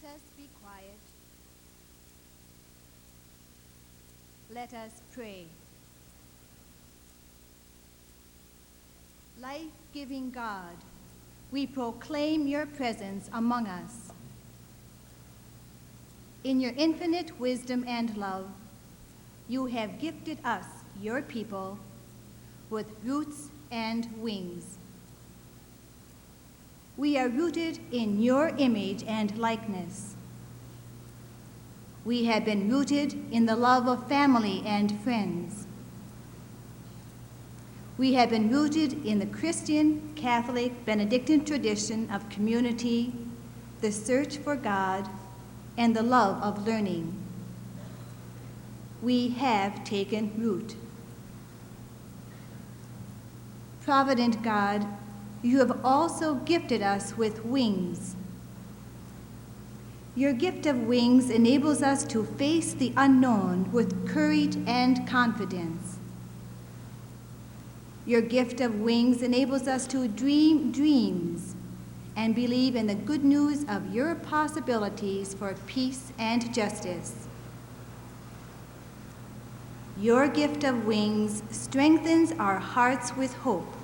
Let us be quiet. Let us pray. Life-giving God, we proclaim your presence among us. In your infinite wisdom and love, you have gifted us, your people, with roots and wings. We are rooted in your image and likeness. We have been rooted in the love of family and friends. We have been rooted in the Christian, Catholic, Benedictine tradition of community, the search for God, and the love of learning. We have taken root. Provident God, you have also gifted us with wings. Your gift of wings enables us to face the unknown with courage and confidence. Your gift of wings enables us to dream dreams and believe in the good news of your possibilities for peace and justice. Your gift of wings strengthens our hearts with hope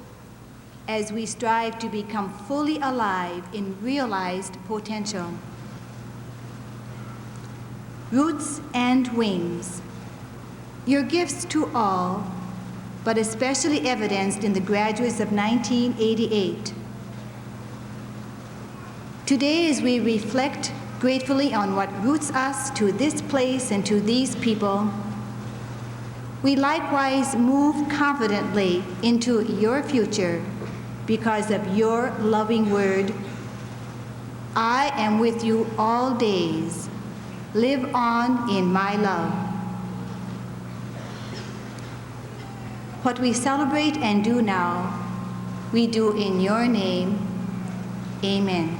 as we strive to become fully alive in realized potential. Roots and wings, your gifts to all, but especially evidenced in the graduates of 1988. Today, as we reflect gratefully on what roots us to this place and to these people, we likewise move confidently into your future because of your loving word. I am with you all days. Live on in my love. What we celebrate and do now, we do in your name. Amen.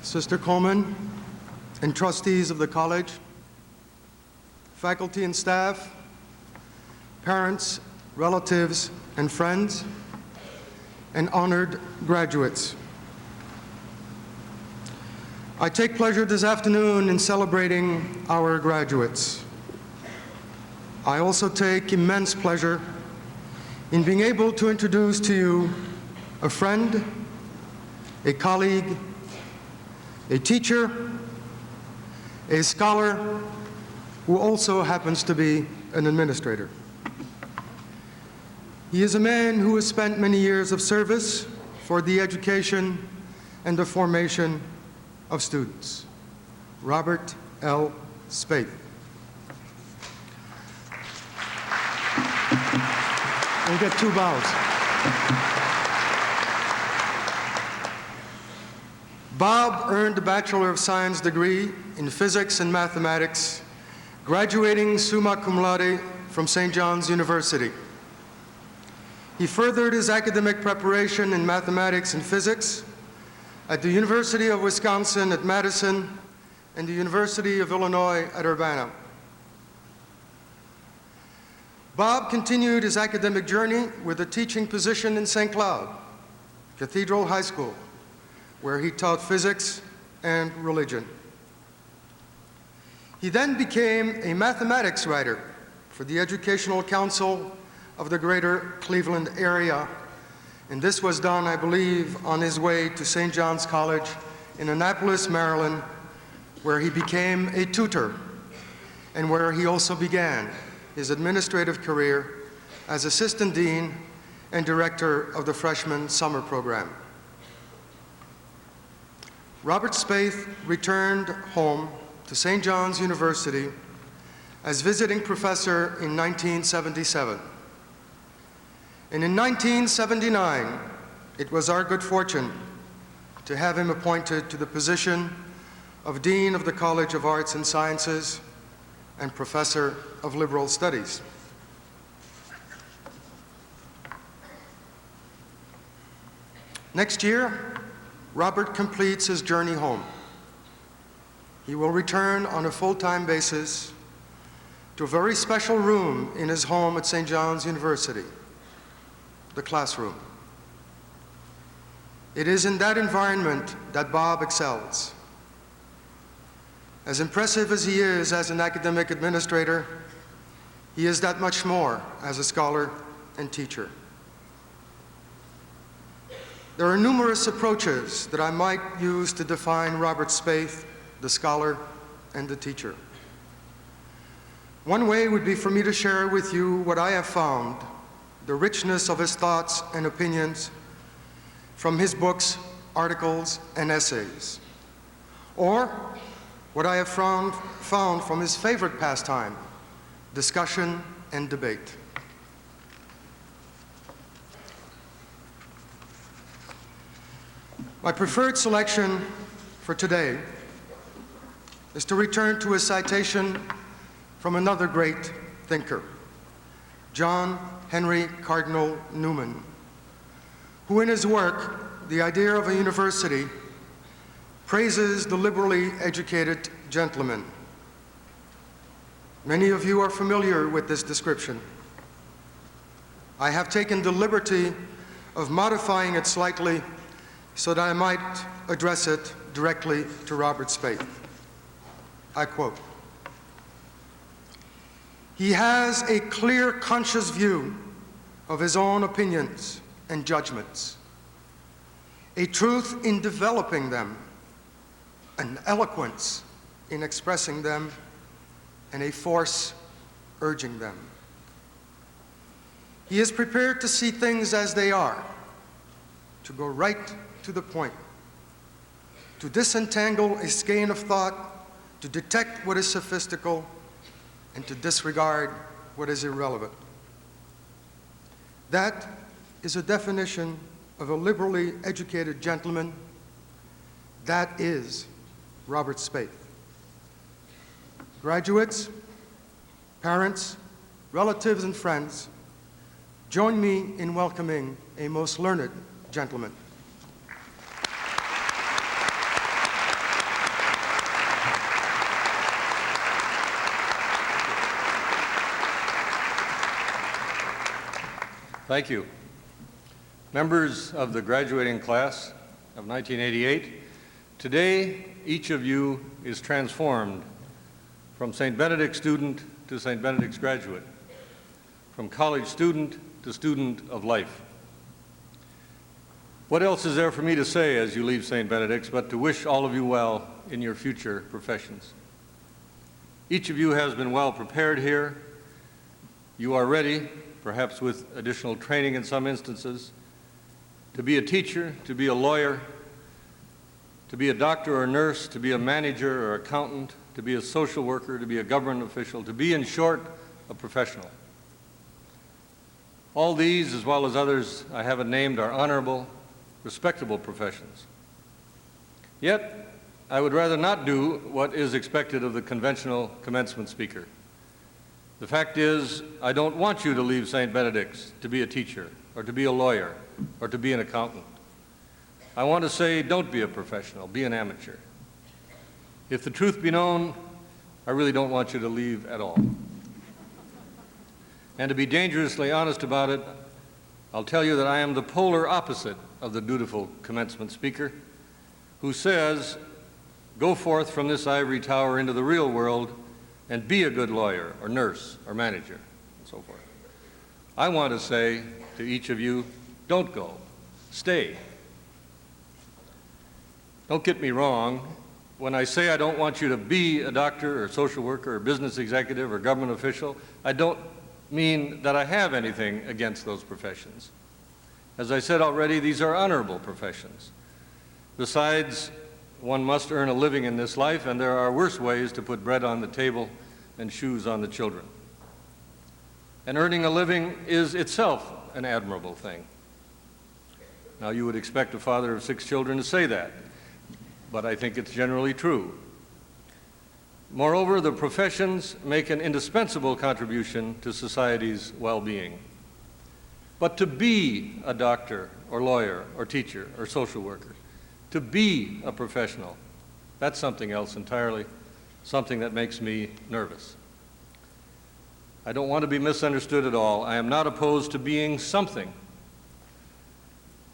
Sister Coleman and trustees of the college, faculty and staff, parents, relatives, and friends, and honored graduates. I take pleasure this afternoon in celebrating our graduates. I also take immense pleasure in being able to introduce to you a friend, a colleague, a teacher, a scholar, who also happens to be an administrator. He is a man who has spent many years of service for the education and the formation of students. Robert L. Spaeth. We'll get 2 bows. Bob earned a Bachelor of Science degree in Physics and Mathematics, graduating summa cum laude from St. John's University. He furthered his academic preparation in mathematics and physics at the University of Wisconsin at Madison and the University of Illinois at Urbana. Bob continued his academic journey with a teaching position in St. Cloud, Cathedral High School, where he taught physics and religion. He then became a mathematics writer for the Educational Council of the Greater Cleveland area, and this was done, I believe, on his way to St. John's College in Annapolis, Maryland, where he became a tutor and where he also began his administrative career as assistant dean and director of the freshman summer program. Robert Spaeth returned home to St. John's University as visiting professor in 1977. And in 1979, it was our good fortune to have him appointed to the position of Dean of the College of Arts and Sciences and Professor of Liberal Studies. Next year, Robert completes his journey home. He will return on a full-time basis to a very special room in his home at St. John's University, the classroom. It is in that environment that Bob excels. As impressive as he is as an academic administrator, he is that much more as a scholar and teacher. There are numerous approaches that I might use to define Robert Spaeth, the scholar and the teacher. One way would be for me to share with you what I have found, the richness of his thoughts and opinions from his books, articles, and essays, or what I have found from his favorite pastime, discussion and debate. My preferred selection for today is to return to a citation from another great thinker, John Henry Cardinal Newman, who in his work, The Idea of a University, praises the liberally educated gentleman. Many of you are familiar with this description. I have taken the liberty of modifying it slightly so that I might address it directly to Robert Spaeth. I quote, "He has a clear, conscious view of his own opinions and judgments, a truth in developing them, an eloquence in expressing them, and a force urging them. He is prepared to see things as they are, to go right to the point, to disentangle a skein of thought, to detect what is sophistical, and to disregard what is irrelevant. That is a definition of a liberally educated gentleman. That is Robert Spaeth. Graduates, parents, relatives, and friends, join me in welcoming a most learned gentleman. Thank you. Members of the graduating class of 1988, today each of you is transformed from St. Benedict student to St. Benedict's graduate, from college student to student of life. What else is there for me to say as you leave St. Benedict's but to wish all of you well in your future professions? Each of you has been well prepared here. You are ready, perhaps with additional training in some instances, to be a teacher, to be a lawyer, to be a doctor or nurse, to be a manager or accountant, to be a social worker, to be a government official, to be, in short, a professional. All these, as well as others I haven't named, are honorable, respectable professions. Yet, I would rather not do what is expected of the conventional commencement speaker. The fact is, I don't want you to leave St. Benedict's to be a teacher, or to be a lawyer, or to be an accountant. I want to say, don't be a professional, be an amateur. If the truth be known, I really don't want you to leave at all. And to be dangerously honest about it, I'll tell you that I am the polar opposite of the dutiful commencement speaker who says, go forth from this ivory tower into the real world and be a good lawyer or nurse or manager, and so forth. I want to say to each of you, don't go, stay. Don't get me wrong. When I say I don't want you to be a doctor or social worker or business executive or government official, I don't mean that I have anything against those professions. As I said already, these are honorable professions. Besides, one must earn a living in this life, and there are worse ways to put bread on the table and shoes on the children. And earning a living is itself an admirable thing. Now, you would expect a father of 6 children to say that, but I think it's generally true. Moreover, the professions make an indispensable contribution to society's well-being. But to be a doctor or lawyer or teacher or social worker, to be a professional, that's something else entirely, something that makes me nervous. I don't want to be misunderstood at all. I am not opposed to being something.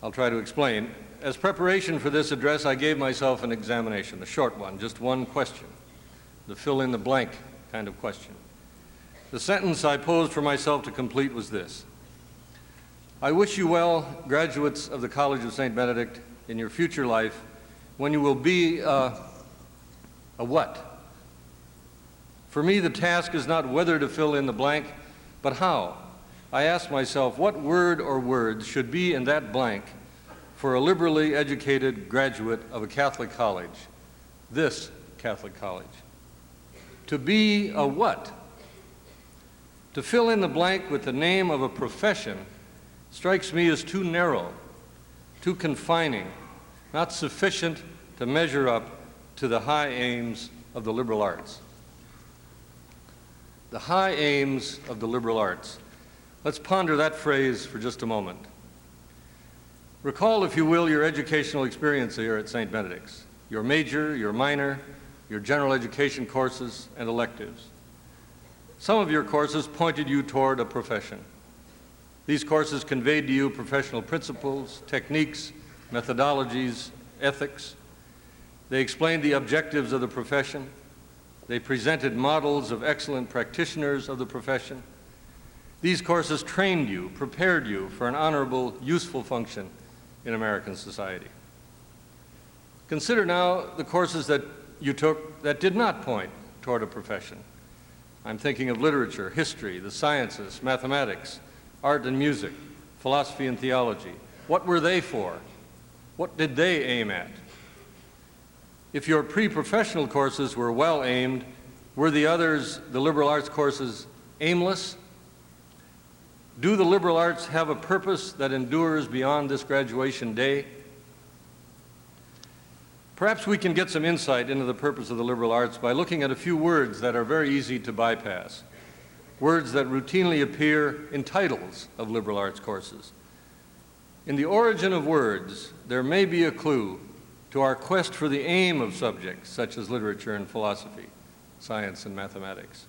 I'll try to explain. As preparation for this address, I gave myself an examination, a short one, just one question, the fill-in-the-blank kind of question. The sentence I posed for myself to complete was this: I wish you well, graduates of the College of St. Benedict, in your future life, when you will be a what? For me, the task is not whether to fill in the blank, but how. I ask myself, what word or words should be in that blank for a liberally educated graduate of a Catholic college, this Catholic college? To be a what? To fill in the blank with the name of a profession strikes me as too narrow, too confining, not sufficient to measure up to the high aims of the liberal arts. The high aims of the liberal arts. Let's ponder that phrase for just a moment. Recall, if you will, your educational experience here at St. Benedict's, your major, your minor, your general education courses and electives. Some of your courses pointed you toward a profession. These courses conveyed to you professional principles, techniques, methodologies, ethics. They explained the objectives of the profession. They presented models of excellent practitioners of the profession. These courses trained you, prepared you for an honorable, useful function in American society. Consider now the courses that you took that did not point toward a profession. I'm thinking of literature, history, the sciences, mathematics, art and music, philosophy and theology. What were they for? What did they aim at? If your pre-professional courses were well aimed, were the others, the liberal arts courses, aimless? Do the liberal arts have a purpose that endures beyond this graduation day? Perhaps we can get some insight into the purpose of the liberal arts by looking at a few words that are very easy to bypass, words that routinely appear in titles of liberal arts courses. In the origin of words, there may be a clue to our quest for the aim of subjects such as literature and philosophy, science and mathematics.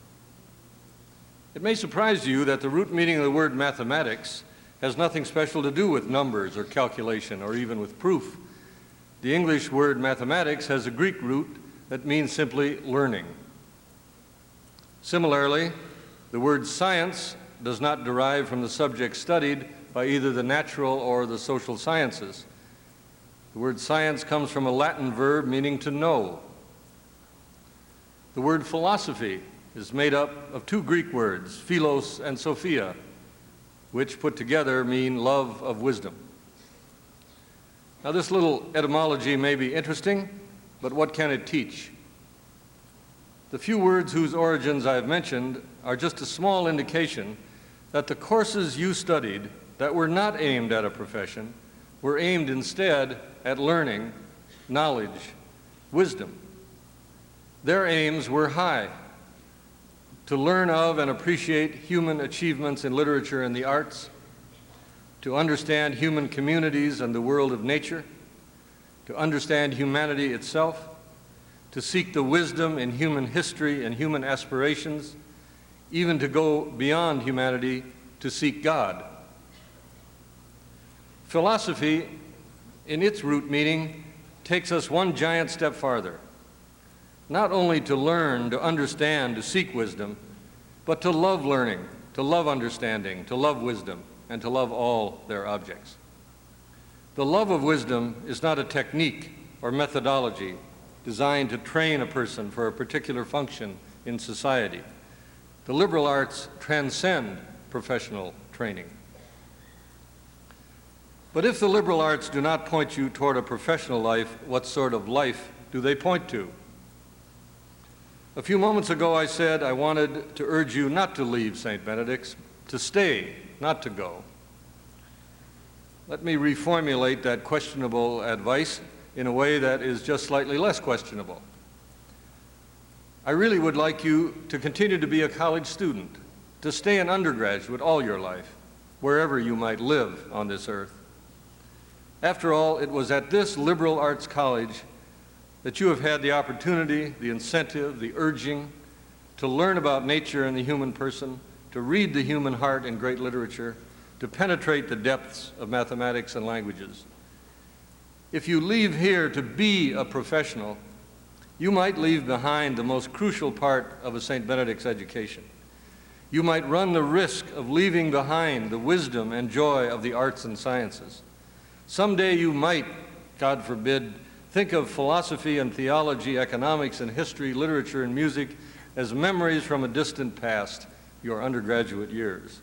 It may surprise you that the root meaning of the word mathematics has nothing special to do with numbers or calculation or even with proof. The English word mathematics has a Greek root that means simply learning. Similarly, the word science does not derive from the subject studied by either the natural or the social sciences. The word science comes from a Latin verb meaning to know. The word philosophy is made up of 2 Greek words, philos and sophia, which put together mean love of wisdom. Now, this little etymology may be interesting, but what can it teach? The few words whose origins I have mentioned are just a small indication that the courses you studied that were not aimed at a profession were aimed instead at learning, knowledge, wisdom. Their aims were high: to learn of and appreciate human achievements in literature and the arts, to understand human communities and the world of nature, to understand humanity itself, to seek the wisdom in human history and human aspirations, even to go beyond humanity to seek God. Philosophy, in its root meaning, takes us one giant step farther. Not only to learn, to understand, to seek wisdom, but to love learning, to love understanding, to love wisdom, and to love all their objects. The love of wisdom is not a technique or methodology designed to train a person for a particular function in society. The liberal arts transcend professional training. But if the liberal arts do not point you toward a professional life, what sort of life do they point to? A few moments ago I said I wanted to urge you not to leave St. Benedict's, to stay, not to go. let me reformulate that questionable advice in a way that is just slightly less questionable. I really would like you to continue to be a college student, to stay an undergraduate all your life, wherever you might live on this earth. After all, it was at this liberal arts college that you have had the opportunity, the incentive, the urging to learn about nature and the human person, to read the human heart in great literature, to penetrate the depths of mathematics and languages. If you leave here to be a professional, you might leave behind the most crucial part of a St. Benedict's education. You might run the risk of leaving behind the wisdom and joy of the arts and sciences. Someday you might, God forbid, think of philosophy and theology, economics and history, literature and music as memories from a distant past, your undergraduate years.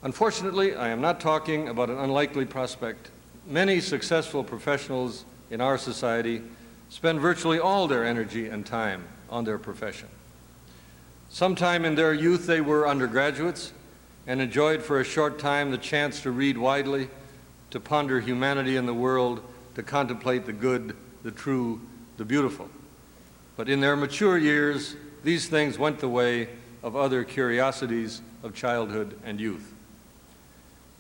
Unfortunately, I am not talking about an unlikely prospect. Many successful professionals in our society spend virtually all their energy and time on their profession. Sometime in their youth they were undergraduates and enjoyed for a short time the chance to read widely, to ponder humanity and the world, to contemplate the good, the true, the beautiful. But in their mature years, these things went the way of other curiosities of childhood and youth.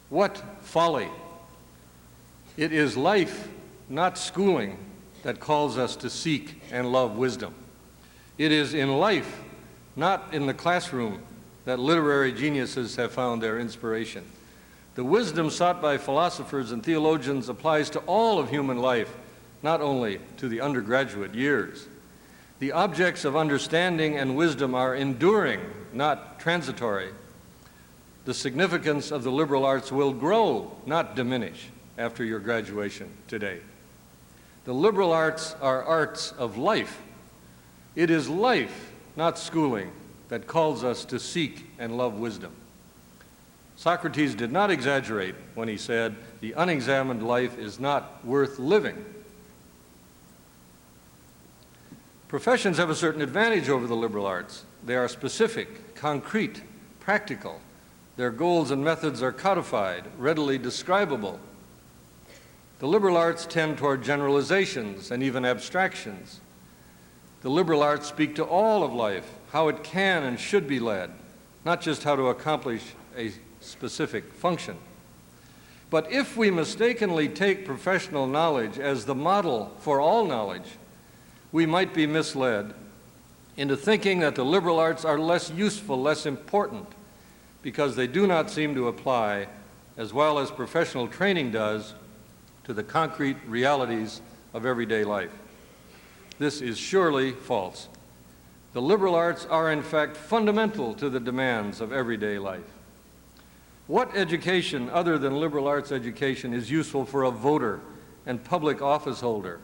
What folly! It is life, not schooling, that calls us to seek and love wisdom. It is in life, not in the classroom, that literary geniuses have found their inspiration. The wisdom sought by philosophers and theologians applies to all of human life, not only to the undergraduate years. The objects of understanding and wisdom are enduring, not transitory. The significance of the liberal arts will grow, not diminish, after your graduation today. The liberal arts are arts of life. It is life, not schooling, that calls us to seek and love wisdom. Socrates did not exaggerate when he said, "The unexamined life is not worth living." Professions have a certain advantage over the liberal arts. They are specific, concrete, practical. Their goals and methods are codified, readily describable. The liberal arts tend toward generalizations and even abstractions. The liberal arts speak to all of life, how it can and should be led, not just how to accomplish a specific function. But if we mistakenly take professional knowledge as the model for all knowledge, we might be misled into thinking that the liberal arts are less useful, less important, because they do not seem to apply as well as professional training does to the concrete realities of everyday life. This is surely false. The liberal arts are in fact fundamental to the demands of everyday life. What education other than liberal arts education is useful for a voter and public office holder?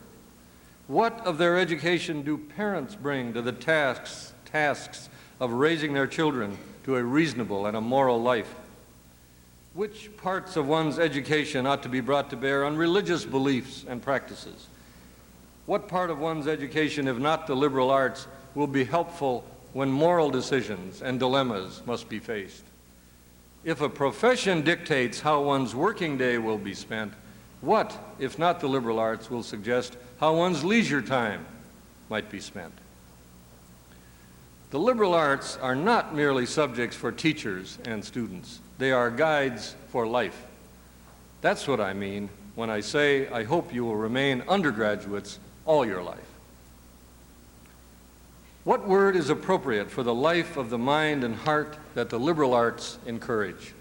What of their education do parents bring to the tasks of raising their children to a reasonable and a moral life? Which parts of one's education ought to be brought to bear on religious beliefs and practices? What part of one's education, if not the liberal arts, will be helpful when moral decisions and dilemmas must be faced? If a profession dictates how one's working day will be spent, what, if not the liberal arts, will suggest how one's leisure time might be spent? The liberal arts are not merely subjects for teachers and students. They are guides for life. That's what I mean when I say I hope you will remain undergraduates all your life. What word is appropriate for the life of the mind and heart that the liberal arts encourage?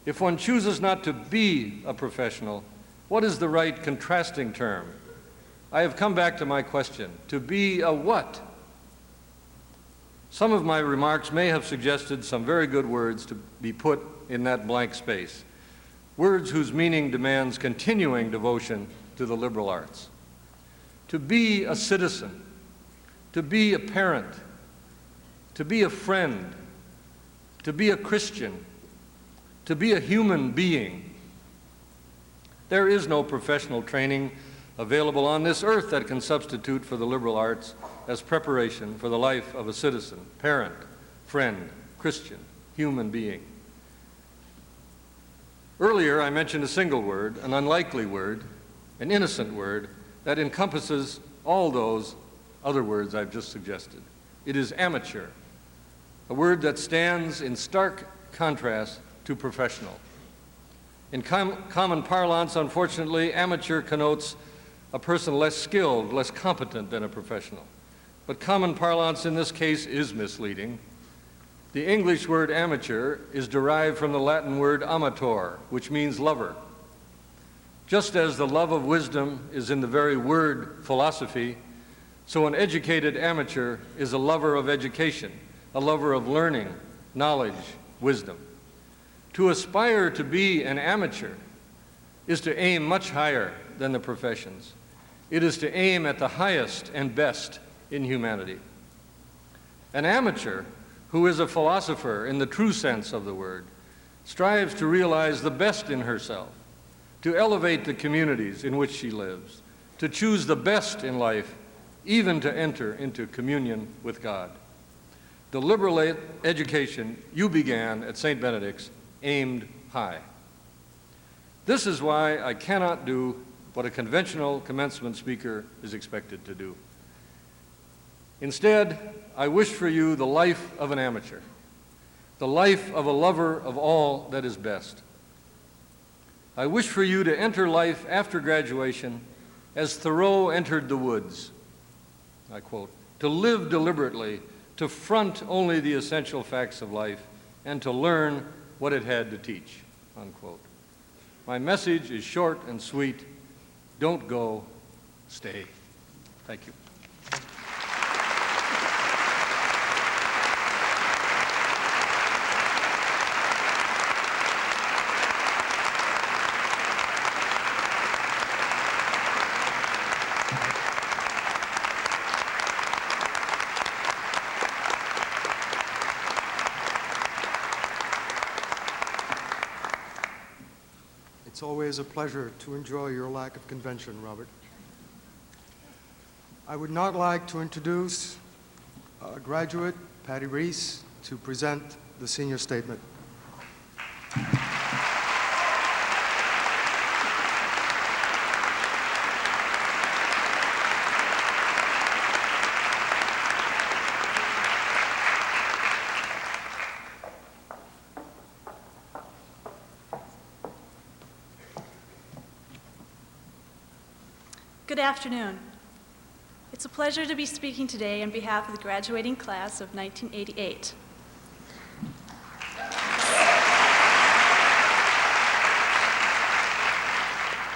If one chooses not to be a professional, what is the right contrasting term? I have come back to my question. To be a what? Some of my remarks may have suggested some very good words to be put in that blank space, words whose meaning demands continuing devotion to the liberal arts. To be a citizen, to be a parent, to be a friend, to be a Christian, to be a human being. There is no professional training available on this earth that can substitute for the liberal arts as preparation for the life of a citizen, parent, friend, Christian, human being. Earlier, I mentioned a single word, an unlikely word, an innocent word that encompasses all those other words I've just suggested. It is amateur, a word that stands in stark contrast to professional. In common parlance, unfortunately, amateur connotes a person less skilled, less competent than a professional. But common parlance in this case is misleading. The English word amateur is derived from the Latin word amator, which means lover. Just as the love of wisdom is in the very word philosophy, so an educated amateur is a lover of education, a lover of learning, knowledge, wisdom. To aspire to be an amateur is to aim much higher than the professions. It is to aim at the highest and best in humanity. An amateur, who is a philosopher in the true sense of the word, strives to realize the best in herself, to elevate the communities in which she lives, to choose the best in life, even to enter into communion with God. The liberal education you began at St. Benedict's aimed high. This is why I cannot do what a conventional commencement speaker is expected to do. Instead, I wish for you the life of an amateur, the life of a lover of all that is best. I wish for you to enter life after graduation as Thoreau entered the woods. I quote, to live deliberately, to front only the essential facts of life, and to learn what it had to teach, unquote. My message is short and sweet. Don't go, stay. Thank you. It's always a pleasure to enjoy your lack of convention, Robert. I would not like to introduce graduate Patty Rys to present the senior statement. Good afternoon. It's a pleasure to be speaking today on behalf of the graduating class of 1988.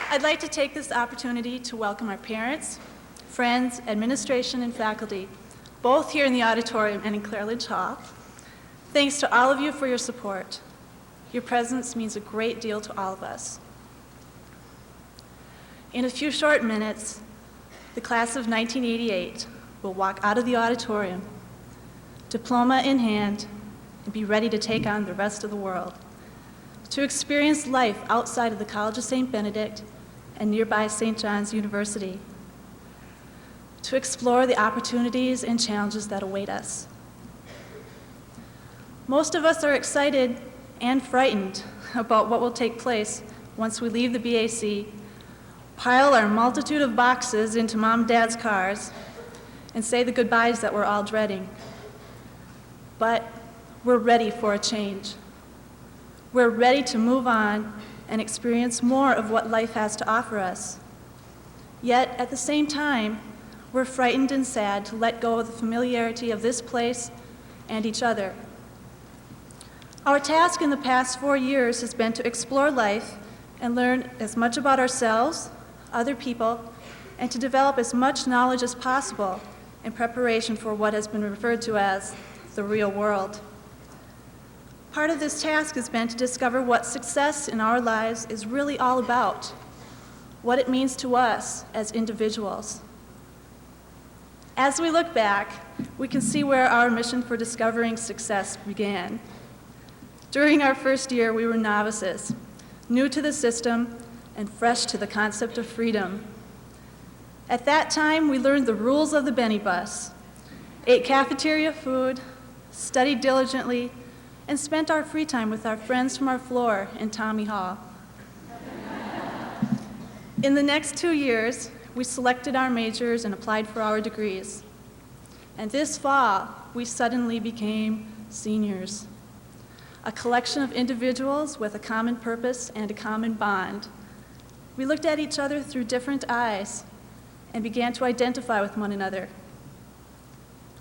I'd like to take this opportunity to welcome our parents, friends, administration, and faculty, both here in the auditorium and in Clare Lynch Hall. Thanks to all of you for your support. Your presence means a great deal to all of us. In a few short minutes, the class of 1988 will walk out of the auditorium, diploma in hand, and be ready to take on the rest of the world, to experience life outside of the College of St. Benedict and nearby St. John's University, to explore the opportunities and challenges that await us. Most of us are excited and frightened about what will take place once we leave the BAC, pile our multitude of boxes into Mom and Dad's cars, and say the goodbyes that we're all dreading. But we're ready for a change. We're ready to move on and experience more of what life has to offer us. Yet, at the same time, we're frightened and sad to let go of the familiarity of this place and each other. Our task in the past 4 years has been to explore life and learn as much about ourselves, other people, and to develop as much knowledge as possible in preparation for what has been referred to as the real world. Part of this task has been to discover what success in our lives is really all about, what it means to us as individuals. As we look back, we can see where our mission for discovering success began. During our first year, we were novices, new to the system, and fresh to the concept of freedom. At that time, we learned the rules of the Benny bus, ate cafeteria food, studied diligently, and spent our free time with our friends from our floor in Tommy Hall. In the next 2 years, we selected our majors and applied for our degrees. And this fall, we suddenly became seniors, a collection of individuals with a common purpose and a common bond. We looked at each other through different eyes and began to identify with one another.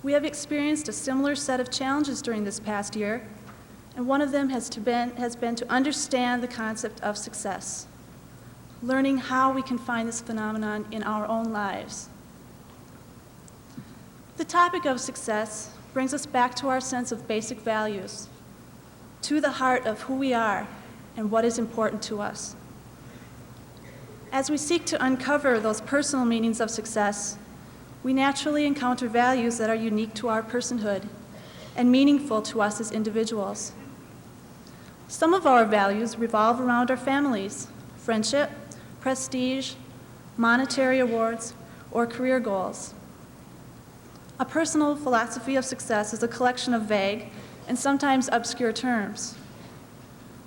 We have experienced a similar set of challenges during this past year, and one of them has been to understand the concept of success, learning how we can find this phenomenon in our own lives. The topic of success brings us back to our sense of basic values, to the heart of who we are and what is important to us. As we seek to uncover those personal meanings of success, we naturally encounter values that are unique to our personhood and meaningful to us as individuals. Some of our values revolve around our families, friendship, prestige, monetary awards, or career goals. A personal philosophy of success is a collection of vague and sometimes obscure terms.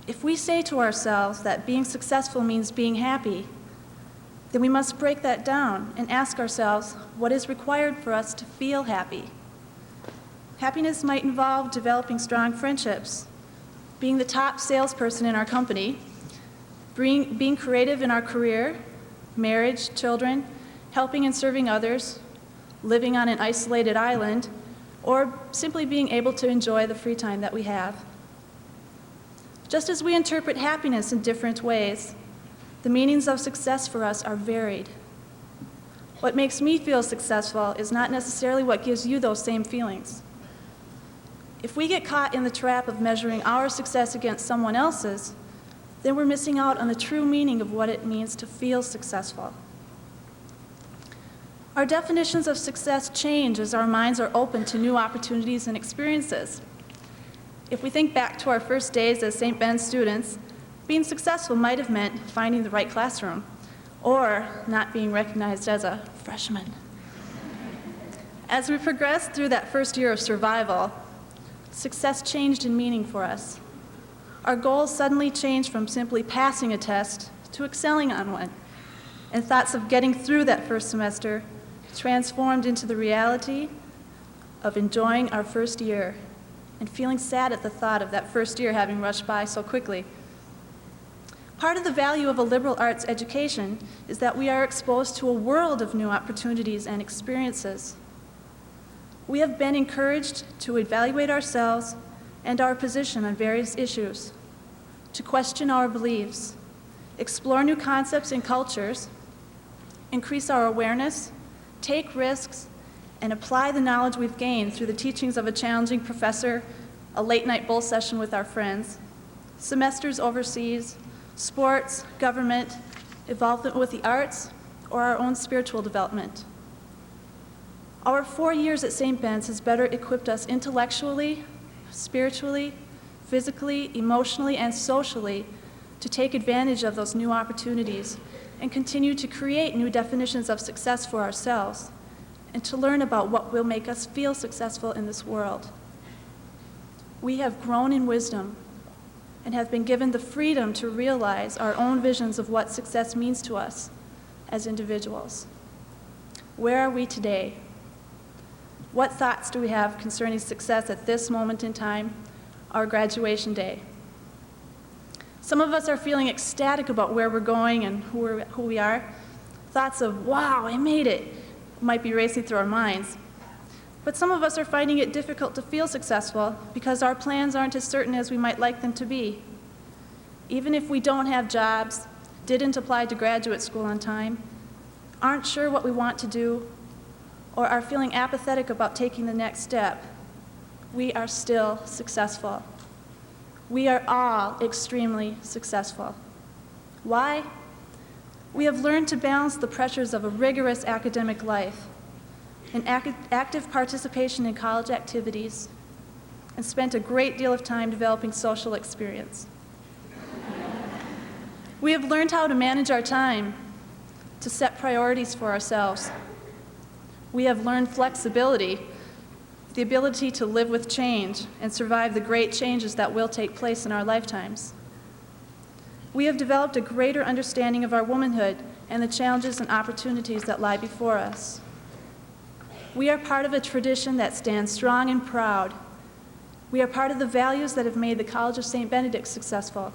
If we say to ourselves that being successful means being happy, then we must break that down and ask ourselves what is required for us to feel happy. Happiness might involve developing strong friendships, being the top salesperson in our company, being creative in our career, marriage, children, helping and serving others, living on an isolated island, or simply being able to enjoy the free time that we have. Just as we interpret happiness in different ways, the meanings of success for us are varied. What makes me feel successful is not necessarily what gives you those same feelings. If we get caught in the trap of measuring our success against someone else's, then we're missing out on the true meaning of what it means to feel successful. Our definitions of success change as our minds are open to new opportunities and experiences. If we think back to our first days as St. Ben's students, being successful might have meant finding the right classroom or not being recognized as a freshman. As we progressed through that first year of survival, success changed in meaning for us. Our goals suddenly changed from simply passing a test to excelling on one, and thoughts of getting through that first semester transformed into the reality of enjoying our first year and feeling sad at the thought of that first year having rushed by so quickly. Part of the value of a liberal arts education is that we are exposed to a world of new opportunities and experiences. We have been encouraged to evaluate ourselves and our position on various issues, to question our beliefs, explore new concepts and cultures, increase our awareness, take risks, and apply the knowledge we've gained through the teachings of a challenging professor, a late-night bull session with our friends, semesters overseas, sports, government, involvement with the arts, or our own spiritual development. Our 4 years at St. Ben's has better equipped us intellectually, spiritually, physically, emotionally, and socially to take advantage of those new opportunities and continue to create new definitions of success for ourselves and to learn about what will make us feel successful in this world. We have grown in wisdom and have been given the freedom to realize our own visions of what success means to us as individuals. Where are we today? What thoughts do we have concerning success at this moment in time, our graduation day? Some of us are feeling ecstatic about where we're going and who we are. Thoughts of, wow, I made it, might be racing through our minds. But some of us are finding it difficult to feel successful because our plans aren't as certain as we might like them to be. Even if we don't have jobs, didn't apply to graduate school on time, aren't sure what we want to do, or are feeling apathetic about taking the next step, we are still successful. We are all extremely successful. Why? We have learned to balance the pressures of a rigorous academic life and active participation in college activities, and spent a great deal of time developing social experience. We have learned how to manage our time, to set priorities for ourselves. We have learned flexibility, the ability to live with change and survive the great changes that will take place in our lifetimes. We have developed a greater understanding of our womanhood and the challenges and opportunities that lie before us. We are part of a tradition that stands strong and proud. We are part of the values that have made the College of St. Benedict successful.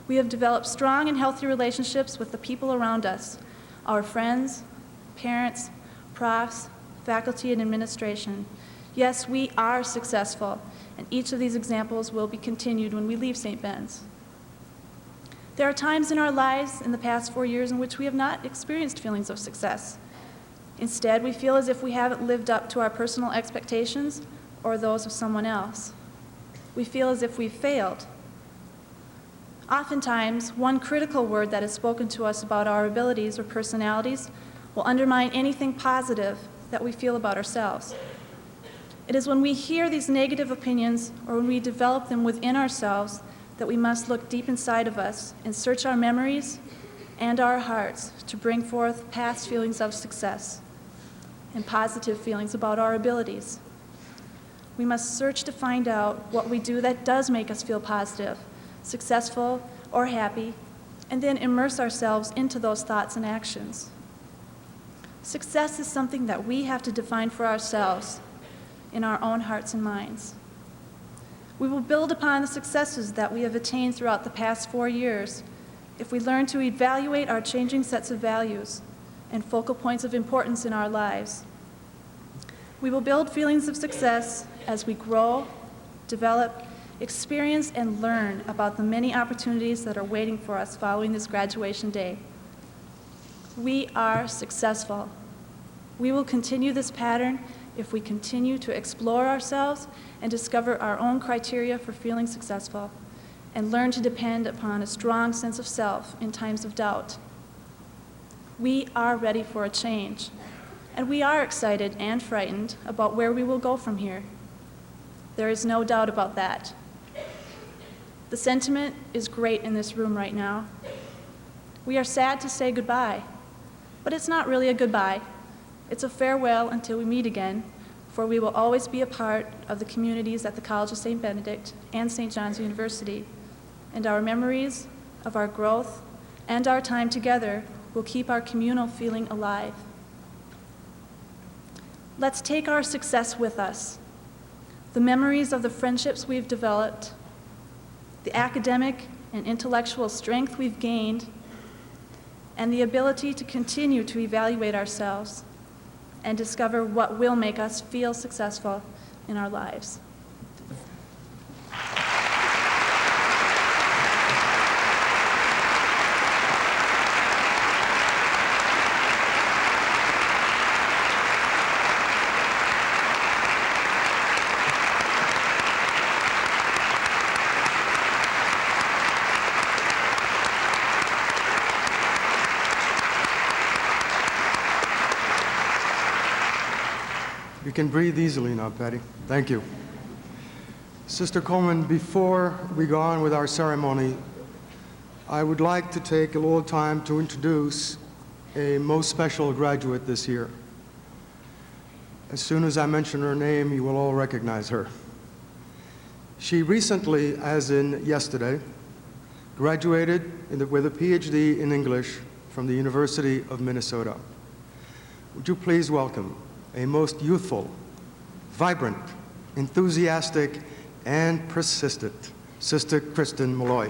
We have developed strong and healthy relationships with the people around us, our friends, parents, profs, faculty, and administration. Yes, we are successful, and each of these examples will be continued when we leave St. Ben's. There are times in our lives in the past 4 years in which we have not experienced feelings of success. Instead, we feel as if we haven't lived up to our personal expectations or those of someone else. We feel as if we've failed. Oftentimes, one critical word that is spoken to us about our abilities or personalities will undermine anything positive that we feel about ourselves. It is when we hear these negative opinions or when we develop them within ourselves that we must look deep inside of us and search our memories and our hearts to bring forth past feelings of success and positive feelings about our abilities. We must search to find out what we do that does make us feel positive, successful, or happy, and then immerse ourselves into those thoughts and actions. Success is something that we have to define for ourselves in our own hearts and minds. We will build upon the successes that we have attained throughout the past 4 years if we learn to evaluate our changing sets of values and focal points of importance in our lives. We will build feelings of success as we grow, develop, experience, and learn about the many opportunities that are waiting for us following this graduation day. We are successful. We will continue this pattern if we continue to explore ourselves and discover our own criteria for feeling successful and learn to depend upon a strong sense of self in times of doubt. We are ready for a change, and we are excited and frightened about where we will go from here. There is no doubt about that. The sentiment is great in this room right now. We are sad to say goodbye, but it's not really a goodbye. It's a farewell until we meet again, for we will always be a part of the communities at the College of St. Benedict and St. John's University, and our memories of our growth and our time together will keep our communal feeling alive. Let's take our success with us, the memories of the friendships we've developed, the academic and intellectual strength we've gained, and the ability to continue to evaluate ourselves and discover what will make us feel successful in our lives. You can breathe easily now, Patty. Thank you. Sister Coleman, before we go on with our ceremony, I would like to take a little time to introduce a most special graduate this year. As soon as I mention her name, you will all recognize her. She recently, as in yesterday, graduated with a PhD in English from the University of Minnesota. Would you please welcome a most youthful, vibrant, enthusiastic, and persistent Sister Kristen Malloy.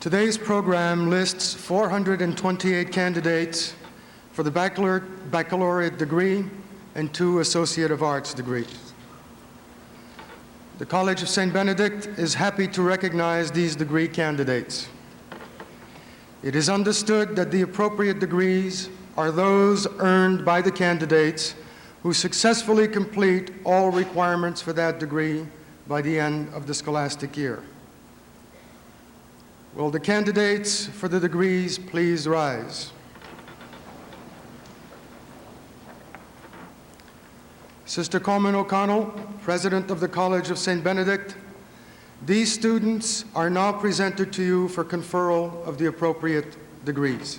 Today's program lists 428 candidates for the baccalaureate degree and 2 Associate of Arts degrees. The College of St. Benedict is happy to recognize these degree candidates. It is understood that the appropriate degrees are those earned by the candidates who successfully complete all requirements for that degree by the end of the scholastic year. Will the candidates for the degrees please rise? Sister Coleman O'Connell, President of the College of St. Benedict, these students are now presented to you for conferral of the appropriate degrees.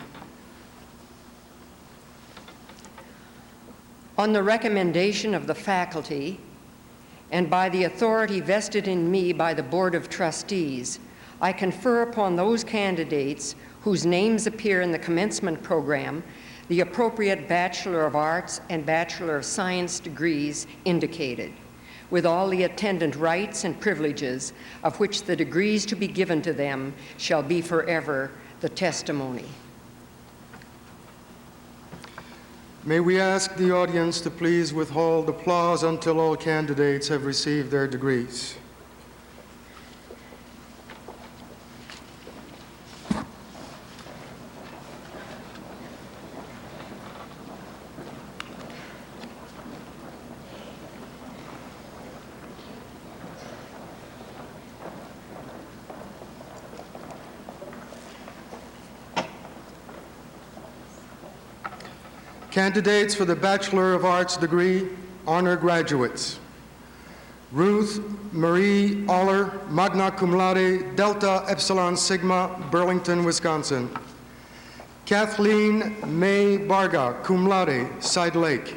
On the recommendation of the faculty and by the authority vested in me by the Board of Trustees, I confer upon those candidates whose names appear in the commencement program the appropriate Bachelor of Arts and Bachelor of Science degrees indicated, with all the attendant rights and privileges of which the degrees to be given to them shall be forever the testimony. May we ask the audience to please withhold applause until all candidates have received their degrees. Candidates for the Bachelor of Arts degree, honor graduates. Ruth Marie Aller, magna cum laude, Delta Epsilon Sigma, Burlington, Wisconsin. Kathleen May Barga, cum laude, Side Lake.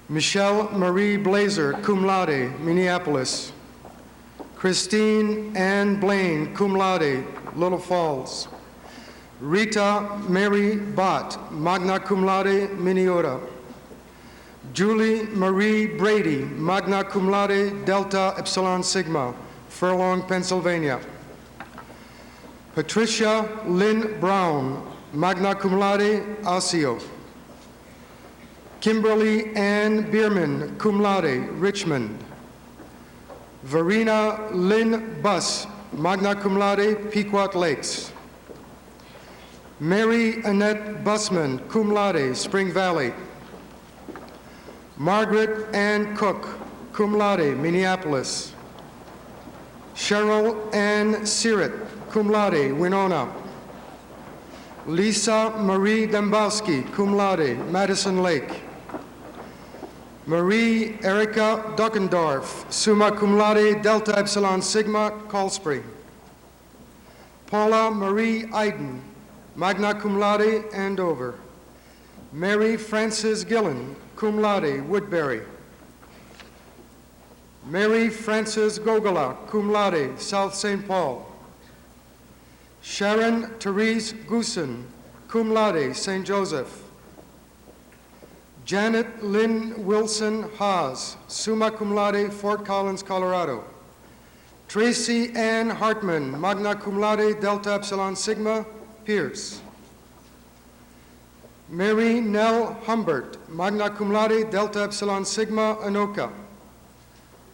Michelle Marie Blazer, cum laude, Minneapolis. Christine Ann Blaine, cum laude, Little Falls. Rita Mary Bott, magna cum laude, Minnesota. Julie Marie Brady, magna cum laude, Delta Epsilon Sigma, Furlong, Pennsylvania. Patricia Lynn Brown, magna cum laude, Osseo. Kimberly Ann Bierman, cum laude, Richmond. Verena Lynn Buss, magna cum laude, Pequot Lakes. Mary Annette Bussman, cum laude, Spring Valley. Margaret Ann Cook, cum laude, Minneapolis. Cheryl Ann Sirit, cum laude, Winona. Lisa Marie Dembowski, cum laude, Madison Lake. Marie Erica Dockendorf, summa cum laude, Delta Epsilon Sigma, Cold Spring. Paula Marie Iden, magna cum laude, Andover. Mary Frances Gillen, cum laude, Woodbury. Mary Frances Gogola, cum laude, South St. Paul. Sharon Therese Goosen, cum laude, St. Joseph. Janet Lynn Wilson Haas, summa cum laude, Fort Collins, Colorado. Tracy Ann Hartman, magna cum laude, Delta Epsilon Sigma, Pierce. Mary Nell Humbert, magna cum laude, Delta Epsilon Sigma, Anoka.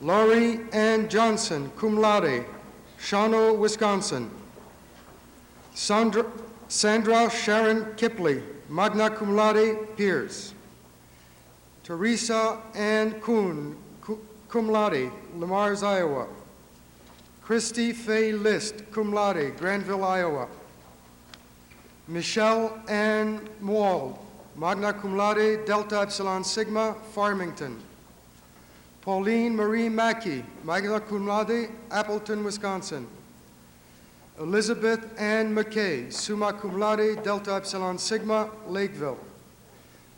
Laurie Ann Johnson, cum laude, Shawano, Wisconsin. Sandra Sharon Kipley, magna cum laude, Pierce. Teresa Ann Kuhn, cum laude, Lamars, Iowa. Christy Faye List, cum laude, Granville, Iowa. Michelle Ann Moald, magna cum laude, Delta Epsilon Sigma, Farmington. Pauline Marie Mackey, magna cum laude, Appleton, Wisconsin. Elizabeth Ann McKay, summa cum laude, Delta Epsilon Sigma, Lakeville.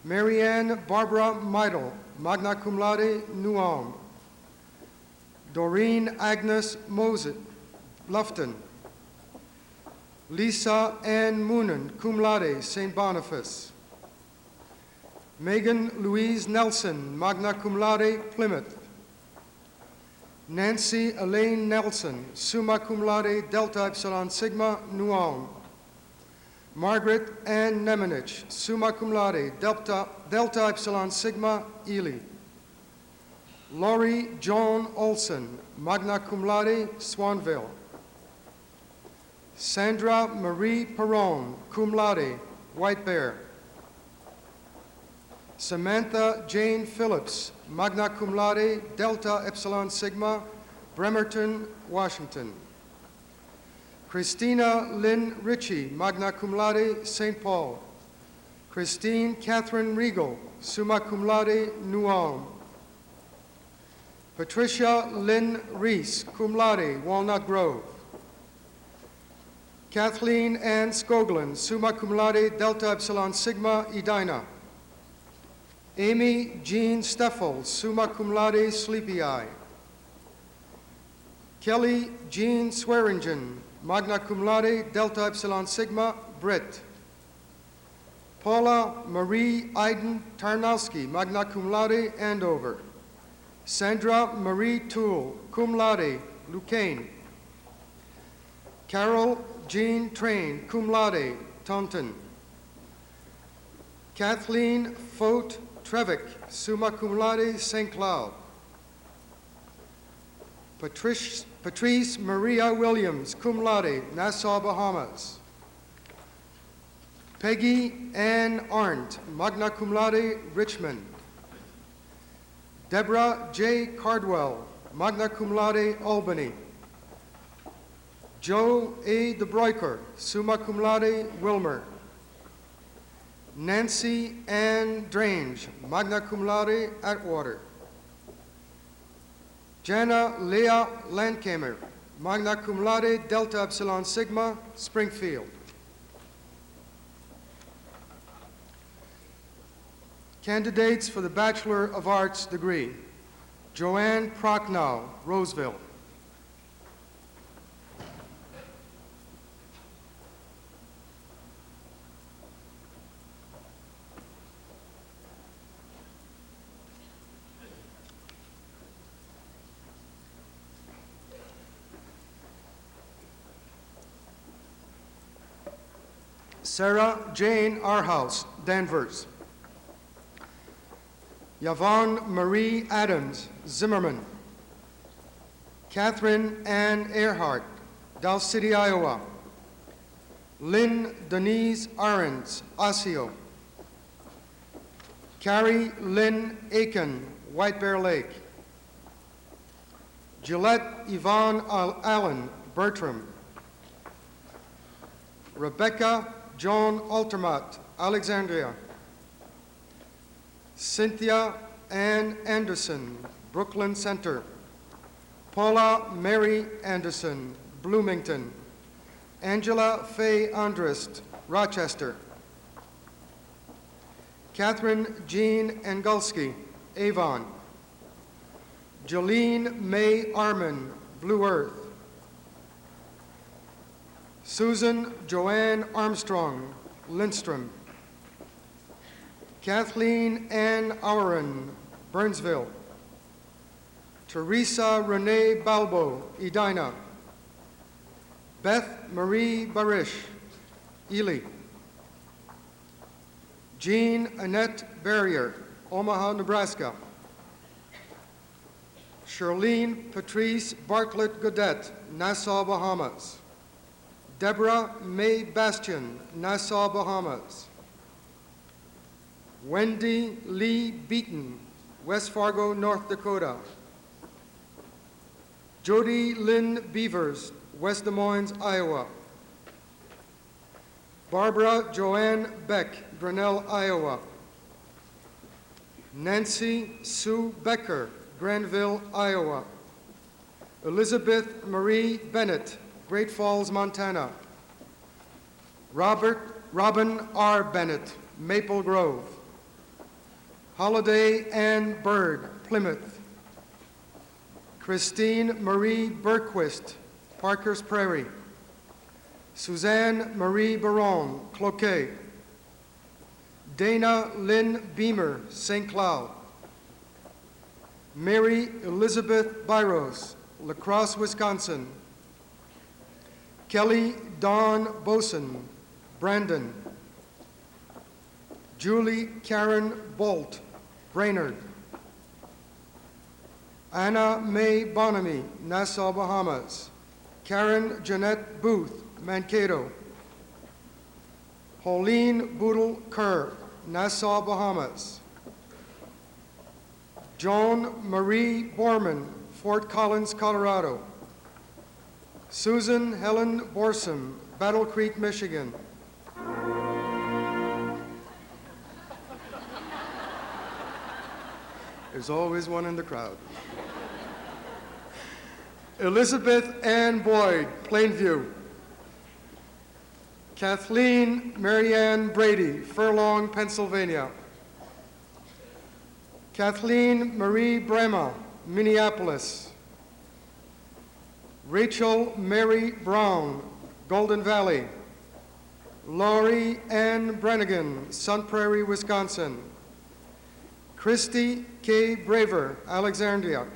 Marianne Barbara Meidel, magna cum laude, New Ulm. Doreen Agnes Moset, Lufton. Lisa Ann Moonen, cum laude, St. Boniface. Megan Louise Nelson, magna cum laude, Plymouth. Nancy Elaine Nelson, summa cum laude, Delta Epsilon Sigma, Nuon. Margaret Ann Nemenich, summa cum laude, Delta Epsilon Sigma, Ely. Laurie Joan Olson, magna cum laude, Swanville. Sandra Marie Perron, cum laude, White Bear. Samantha Jane Phillips, magna cum laude, Delta Epsilon Sigma, Bremerton, Washington. Christina Lynn Ritchie, magna cum laude, St. Paul. Christine Catherine Regal, summa cum laude, New Ulm. Patricia Lynn Rees, cum laude, Walnut Grove. Kathleen Ann Skoglund, summa cum laude, Delta Epsilon Sigma, Edina. Amy Jean Steffel, summa cum laude, Sleepy Eye. Kelly Jean Swearingen, magna cum laude, Delta Epsilon Sigma, Brit. Paula Marie Iden Tarnowski, magna cum laude, Andover. Sandra Marie Toole, cum laude, Lucane. Carol Jean Train, cum laude, Taunton. Kathleen Fote Trevick, summa cum laude, St. Cloud. Patrice Maria Williams, cum laude, Nassau, Bahamas. Peggy Ann Arndt, magna cum laude, Richmond. Deborah J. Cardwell, magna cum laude, Albany. Joe A. De Broeker, summa cum laude, Wilmer. Nancy Ann Drange, magna cum laude, Atwater. Jana Leah Landkamer, magna cum laude, Delta Epsilon Sigma, Springfield. Candidates for the Bachelor of Arts degree: Joanne Prochnow, Roseville. Sarah Jane Arhouse, Danvers. Yvonne Marie Adams, Zimmerman. Catherine Ann Earhart, Dow City, Iowa. Lynn Denise Ahrens, Osseo. Carrie Lynn Aiken, White Bear Lake. Gillette Yvonne Allen, Bertram. Rebecca Joan Altermatt, Alexandria. Cynthia Ann Anderson, Brooklyn Center. Paula Mary Anderson, Bloomington. Angela Faye Andrist, Rochester. Catherine Jean Angulski, Avon. Jolene May Arman, Blue Earth. Susan Joanne Armstrong, Lindstrom. Kathleen Ann Auren, Burnsville. Teresa Renee Balbo, Edina. Beth Marie Barish, Ely. Jean Annette Barrier, Omaha, Nebraska. Charlene Patrice Bartlett Godet, Nassau, Bahamas. Deborah May Bastian, Nassau, Bahamas. Wendy Lee Beaton, West Fargo, North Dakota. Jody Lynn Beavers, West Des Moines, Iowa. Barbara Joanne Beck, Grinnell, Iowa. Nancy Sue Becker, Granville, Iowa. Elizabeth Marie Bennett, Great Falls, Montana. Robin R. Bennett, Maple Grove. Holiday Ann Bird, Plymouth. Christine Marie Berquist, Parker's Prairie. Suzanne Marie Baron, Cloquet. Dana Lynn Beamer, St. Cloud. Mary Elizabeth Byros, La Crosse, Wisconsin. Kelly Dawn Boson, Brandon. Julie Karen Bolt, Brainerd. Anna Mae Bonamy, Nassau, Bahamas. Karen Jeanette Booth, Mankato. Pauline Boodle Kerr, Nassau, Bahamas. Joan Marie Borman, Fort Collins, Colorado. Susan Helen Borsam, Battle Creek, Michigan. There's always one in the crowd. Elizabeth Ann Boyd, Plainview. Kathleen Marianne Brady, Furlong, Pennsylvania. Kathleen Marie Brema, Minneapolis. Rachel Mary Brown, Golden Valley. Laurie Ann Brannigan, Sun Prairie, Wisconsin. Christy K. Braver, Alexandria.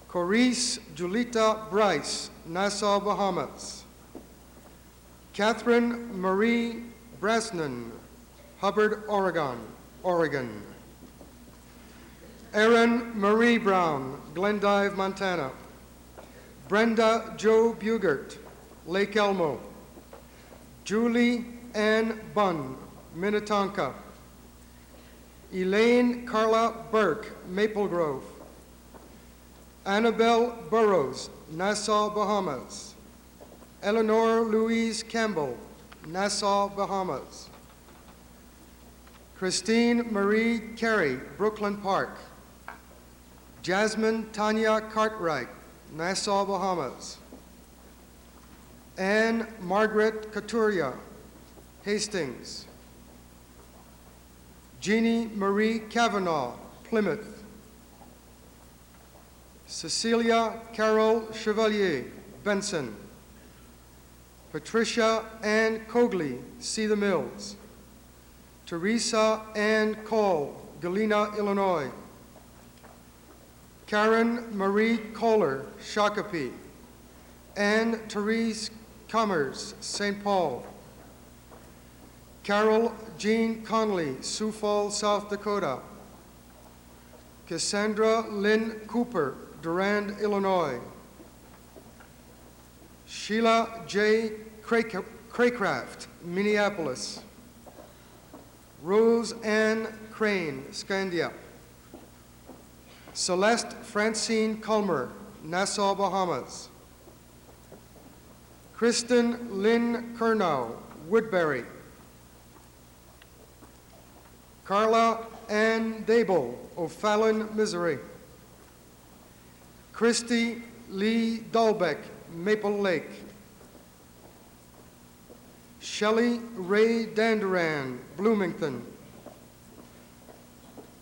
Corice Julita Bryce, Nassau, Bahamas. Catherine Marie Brasnan, Hubbard, Oregon. Erin Marie Brown, Glendive, Montana. Brenda Jo Bugert, Lake Elmo. Julie Ann Bunn, Minnetonka. Elaine Carla Burke, Maple Grove. Annabelle Burrows, Nassau, Bahamas. Eleanor Louise Campbell, Nassau, Bahamas. Christine Marie Carey, Brooklyn Park. Jasmine Tanya Cartwright, Nassau, Bahamas. Anne Margaret Couturier, Hastings. Jeannie Marie Cavanaugh, Plymouth. Cecilia Carol Chevalier, Benson. Patricia Ann Cogley, See the Mills. Teresa Ann Cole, Galena, Illinois. Karen Marie Kohler, Shakopee. Anne Therese Commerce, St. Paul. Carol Jean Conley, Sioux Falls, South Dakota. Cassandra Lynn Cooper, Durand, Illinois. Sheila J. Craycraft, Minneapolis. Rose Ann Crane, Scandia. Celeste Francine Culmer, Nassau, Bahamas. Kristen Lynn Kernow, Woodbury. Carla Ann Dable, O'Fallon, Missouri. Christy Lee Dahlbeck, Maple Lake. Shelley Ray Danduran, Bloomington.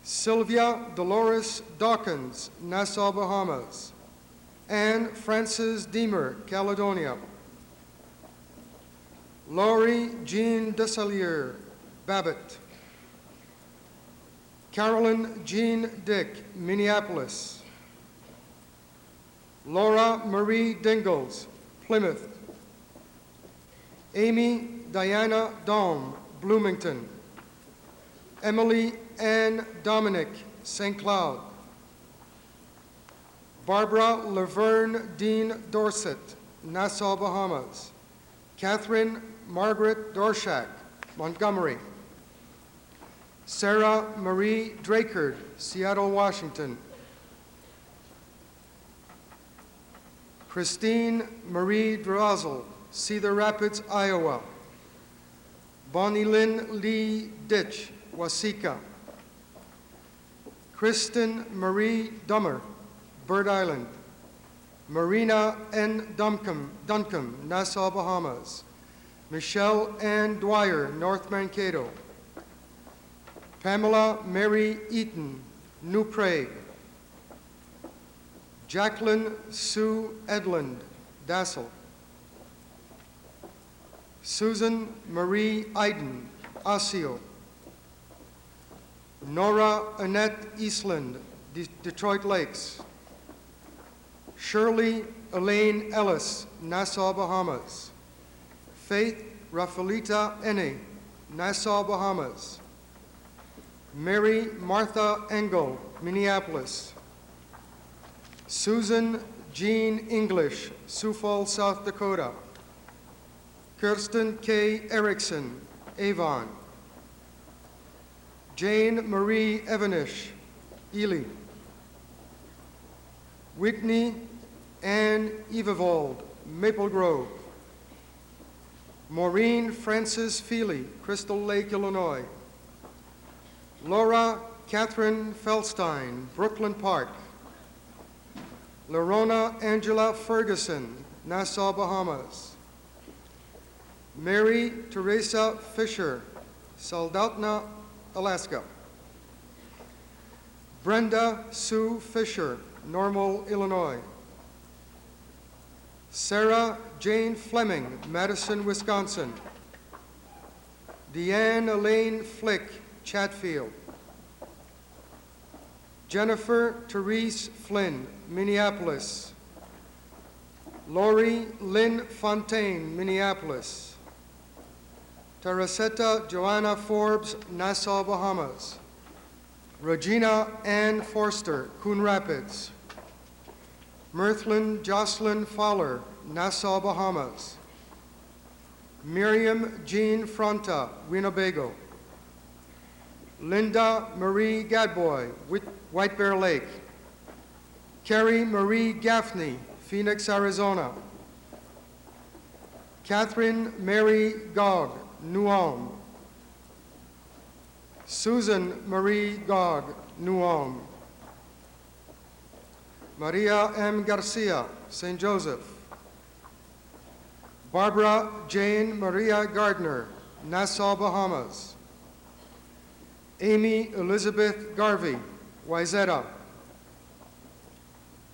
Sylvia Dolores Dawkins, Nassau, Bahamas. Anne Frances Deemer, Caledonia. Laurie Jean Desailliers, Babbitt. Carolyn Jean Dick, Minneapolis. Laura Marie Dingles, Plymouth. Amy Diana Daum, Bloomington. Emily Ann Dominic, St. Cloud. Barbara Laverne Dean Dorset, Nassau, Bahamas. Catherine Margaret Dorshak, Montgomery. Sarah Marie Drakerd, Seattle, Washington. Christine Marie Drozel, Cedar Rapids, Iowa. Bonnie Lynn Lee Ditch, Waseca. Kristen Marie Dummer, Bird Island. Marina N. Duncombe, Nassau, Bahamas. Michelle Ann Dwyer, North Mankato. Pamela Mary Eaton, New Prague. Jacqueline Sue Edlund, Dassel. Susan Marie Iden, Osseo. Nora Annette Eastland, Detroit Lakes. Shirley Elaine Ellis, Nassau, Bahamas. Faith Rafaelita Enne, Nassau, Bahamas. Mary Martha Engel, Minneapolis. Susan Jean English, Sioux Falls, South Dakota. Kirsten K. Erickson, Avon. Jane Marie Evanish, Ely. Whitney Ann Evavold, Maple Grove. Maureen Frances Feely, Crystal Lake, Illinois. Laura Catherine Feldstein, Brooklyn Park. Lerona Angela Ferguson, Nassau, Bahamas. Mary Teresa Fisher, Soldotna, Alaska. Brenda Sue Fisher, Normal, Illinois. Sarah Jane Fleming, Madison, Wisconsin. Deanne Elaine Flick, Chatfield. Jennifer Therese Flynn, Minneapolis. Lori Lynn Fontaine, Minneapolis. Teresetta Joanna Forbes, Nassau, Bahamas. Regina Ann Forster, Coon Rapids. Mirthlin Jocelyn Fowler, Nassau, Bahamas. Miriam Jean Fronta, Winnebago. Linda Marie Gadboy, White Bear Lake. Carrie Marie Gaffney, Phoenix, Arizona. Catherine Mary Gogg, New Ulm. Susan Marie Gogg, New Ulm. Maria M. Garcia, St. Joseph. Barbara Jane Maria Gardner, Nassau, Bahamas. Amy Elizabeth Garvey, Wayzata.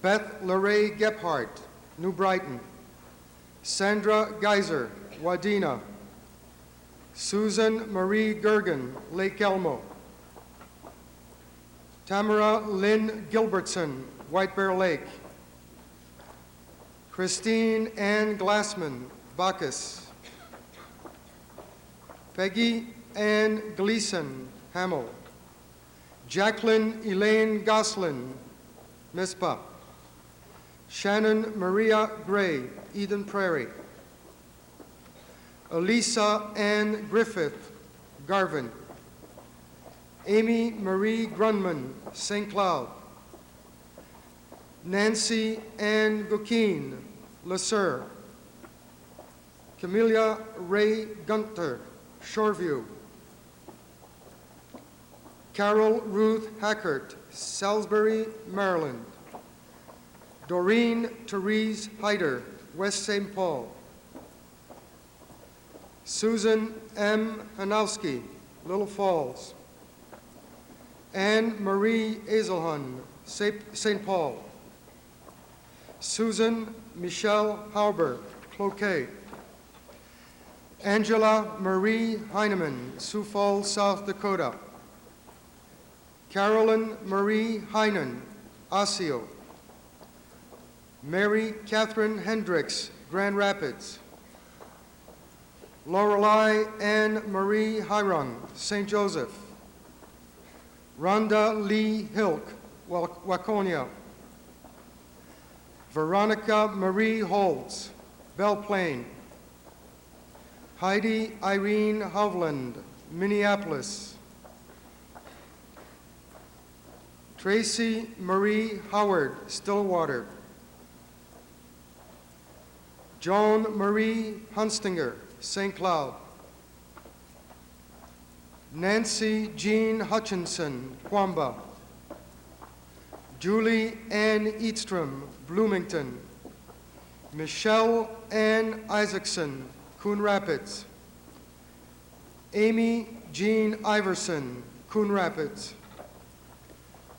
Beth Lorraine Gephardt, New Brighton. Sandra Geiser, Wadena. Susan Marie Gergen, Lake Elmo. Tamara Lynn Gilbertson, White Bear Lake. Christine Ann Glassman, Bacchus. Peggy Ann Gleason, Hamel. Jacqueline Elaine Goslin, Mizpah. Shannon Maria Gray, Eden Prairie. Elisa Ann Griffith, Garvin. Amy Marie Grunman, St. Cloud. Nancy Ann Gukeen, Le Sueur. Camelia Ray Gunter, Shoreview. Carol Ruth Hackert, Salisbury, Maryland. Doreen Therese Hyder, West St. Paul. Susan M. Hanowski, Little Falls. Anne Marie Azelhun, St. Paul. Susan Michelle Hauber, Cloquet. Angela Marie Heineman, Sioux Falls, South Dakota. Carolyn Marie Heinen, Osseo. Mary Catherine Hendricks, Grand Rapids. Lorelei Ann Marie Hirung, St. Joseph. Rhonda Lee Hilk, Waconia. Veronica Marie Holtz, Belle Plaine. Heidi Irene Hovland, Minneapolis. Tracy Marie Howard, Stillwater. Joan Marie Hunstinger, St. Cloud. Nancy Jean Hutchinson, Quamba. Julie Ann Eatstrom, Bloomington. Michelle Ann Isaacson, Coon Rapids. Amy Jean Iverson, Coon Rapids.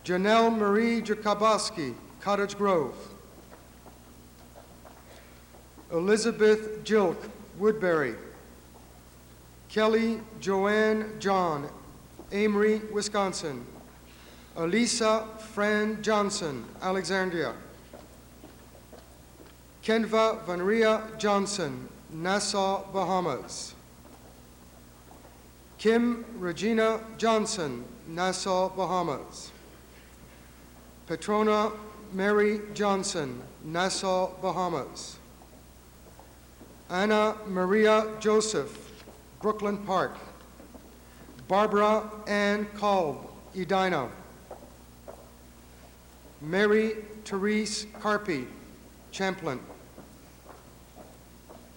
Janelle Marie Jakubowski, Cottage Grove. Elizabeth Jilk, Woodbury. Kelly Joanne John, Amory, Wisconsin. Elisa Fran Johnson, Alexandria. Kenva Vanria Johnson, Nassau, Bahamas. Kim Regina Johnson, Nassau, Bahamas. Petrona Mary Johnson, Nassau, Bahamas. Anna Maria Joseph, Brooklyn Park. Barbara Ann Kolb, Edina. Mary Therese Carpy, Champlin.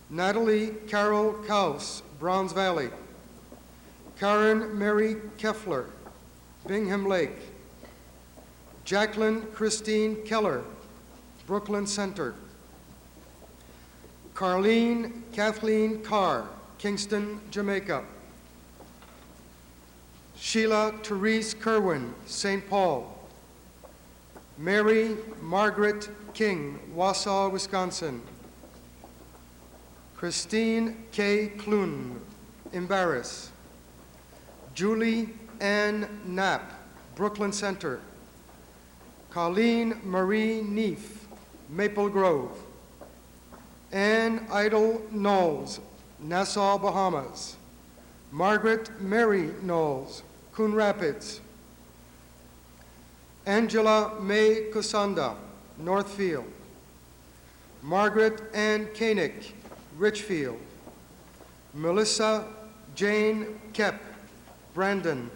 Natalie Carol Kaus, Browns Valley. Karen Mary Keffler, Bingham Lake. Jacqueline Christine Keller, Brooklyn Center. Carlene Kathleen Carr, Kingston, Jamaica. Sheila Therese Kerwin, St. Paul. Mary Margaret King, Wausau, Wisconsin. Christine K. Klun, Embarrass. Julie Ann Knapp, Brooklyn Center. Colleen Marie Neef, Maple Grove. Ann Idle Knowles, Nassau, Bahamas. Margaret Mary Knowles, Coon Rapids. Angela May Kusanda, Northfield. Margaret Ann Koenig, Richfield. Melissa Jane Kepp, Brandon.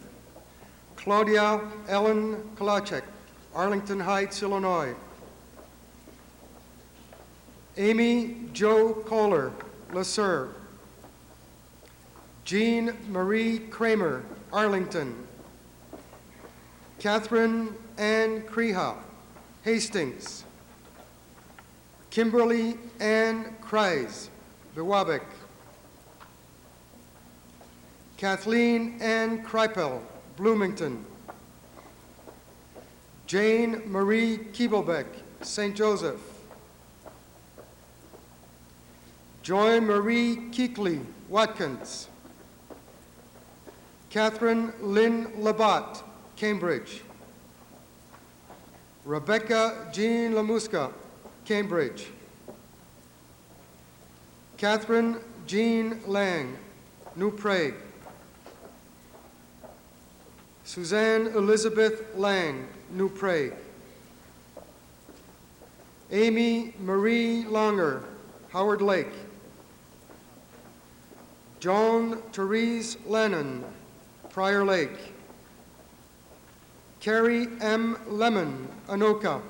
Claudia Ellen Kolacek, Arlington Heights, Illinois. Amy Jo Kohler, Le Sueur. Jean Marie Kramer, Arlington. Catherine Ann Kreha, Hastings. Kimberly Ann Kreis, Biwabik. Kathleen Ann Kreipel, Bloomington. Jane Marie Kiebelbeck, St. Joseph. Joy Marie Keekley, Watkins. Catherine Lynn Labat, Cambridge. Rebecca Jean Lamuska, Cambridge. Catherine Jean Lang, New Prague. Suzanne Elizabeth Lang, New Prague. Amy Marie Longer, Howard Lake. Joan Therese Lennon, Prior Lake. Carrie M. Lemon, Anoka.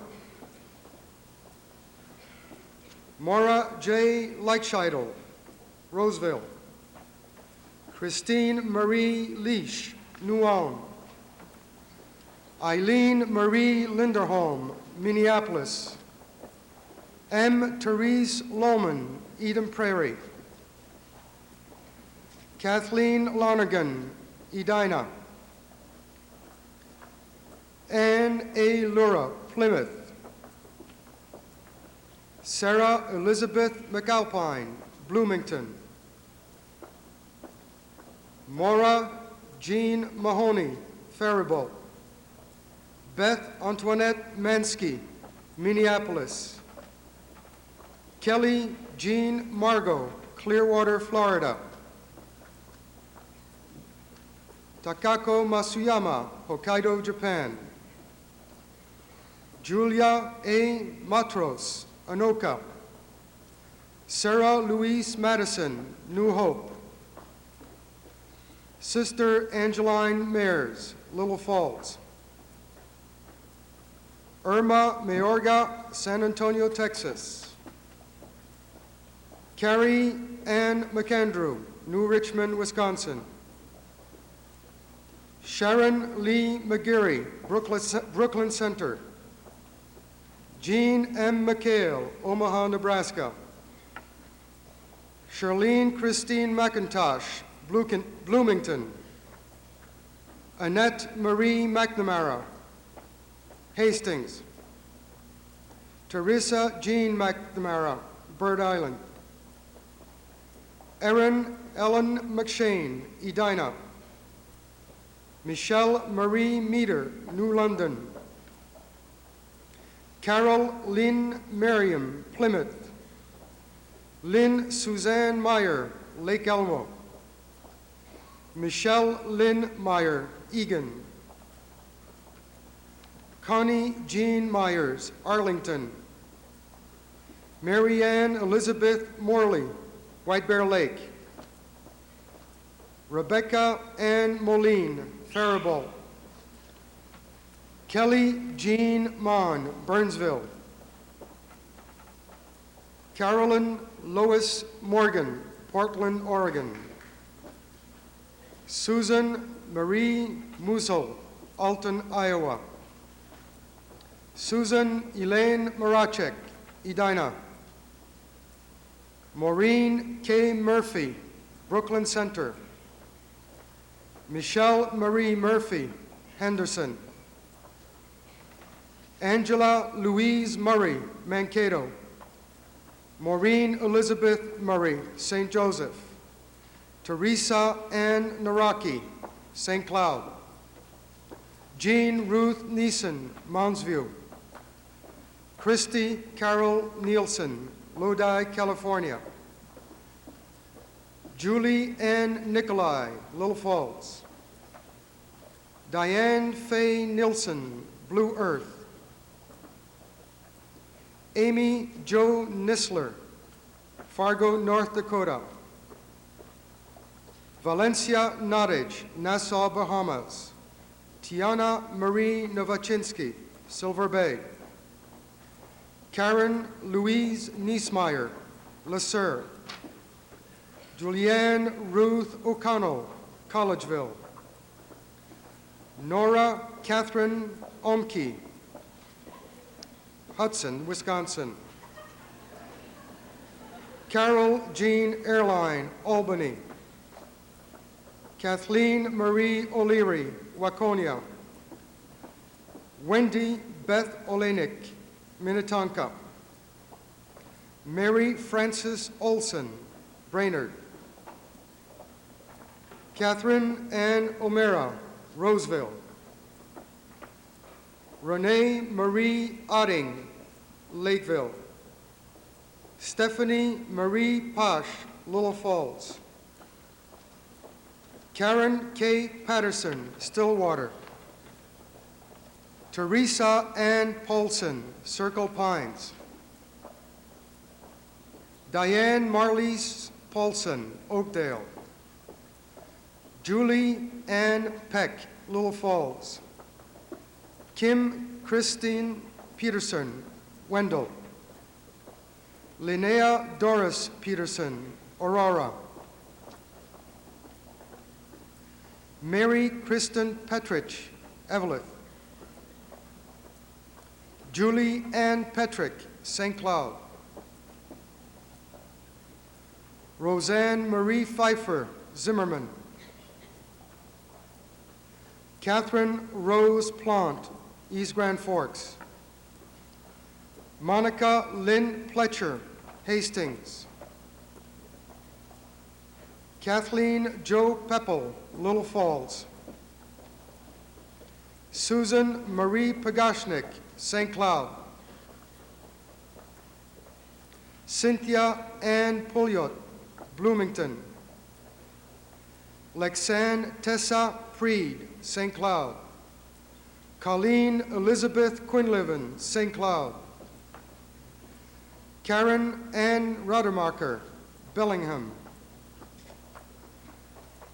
Maura J. Leichscheidel, Roseville. Christine Marie Leash, New Ulm. Eileen Marie Linderholm, Minneapolis. M. Therese Lohman, Eden Prairie. Kathleen Lonergan, Edina. Anne A. Lura, Plymouth. Sarah Elizabeth McAlpine, Bloomington. Maura Jean Mahoney, Faribault. Beth Antoinette Mansky, Minneapolis. Kelly Jean Margot, Clearwater, Florida. Takako Masuyama, Hokkaido, Japan. Julia A. Matros, Anoka. Sarah Louise Madison, New Hope. Sister Angeline Mayers, Little Falls. Irma Mayorga, San Antonio, Texas. Carrie Ann McAndrew, New Richmond, Wisconsin. Sharon Lee McGarry, Brooklyn Center. Jean M. McHale, Omaha, Nebraska. Charlene Christine McIntosh, Bloomington. Annette Marie McNamara, Hastings. Teresa Jean McNamara, Bird Island. Erin Ellen McShane, Edina. Michelle Marie Meter, New London. Carol Lynn Merriam, Plymouth. Lynn Suzanne Meyer, Lake Elmo. Michelle Lynn Meyer, Egan. Connie Jean Myers, Arlington. Marianne Elizabeth Morley, White Bear Lake. Rebecca Ann Moline, Faribault. Kelly Jean Mon, Burnsville. Carolyn Lois Morgan, Portland, Oregon. Susan Marie Musel, Alton, Iowa. Susan Elaine Maracek, Edina. Maureen K. Murphy, Brooklyn Center. Michelle Marie Murphy, Henderson. Angela Louise Murray, Mankato. Maureen Elizabeth Murray, St. Joseph. Teresa Ann Naraki, St. Cloud. Jean Ruth Neeson, Moundsview. Christy Carol Nielsen, Lodi, California. Julie Ann Nicolai, Little Falls. Diane Faye Nilsson, Blue Earth. Amy Jo Nisler, Fargo, North Dakota. Valencia Nottage, Nassau, Bahamas. Tiana Marie Nowaczynski, Silver Bay. Karen Louise Niesmeyer, Le Sueur. Julianne Ruth O'Connell, Collegeville. Nora Catherine Omke, Hudson, Wisconsin. Carol Jean Airline, Albany. Kathleen Marie O'Leary, Waconia. Wendy Beth Olenek, Minnetonka. Mary Frances Olson, Brainerd. Catherine Ann O'Mara, Roseville. Renee Marie Odding, Lakeville. Stephanie Marie Posh, Little Falls. Karen K. Patterson, Stillwater. Teresa Ann Paulson, Circle Pines. Diane Marlies Paulson, Oakdale. Julie Ann Peck, Little Falls. Kim Christine Peterson, Wendell. Linnea Doris Peterson, Aurora. Mary Kristen Petrich, Evelyn. Julie Ann Petrick, St. Cloud. Roseanne Marie Pfeiffer, Zimmerman. Catherine Rose Plant, East Grand Forks. Monica Lynn Pletcher, Hastings. Kathleen Jo Peppel, Little Falls. Susan Marie Pagashnik, St. Cloud. Cynthia Ann Pouliot, Bloomington. Lexanne Tessa Freed, St. Cloud. Colleen Elizabeth Quinlivan, St. Cloud. Karen Ann Rademacher, Bellingham.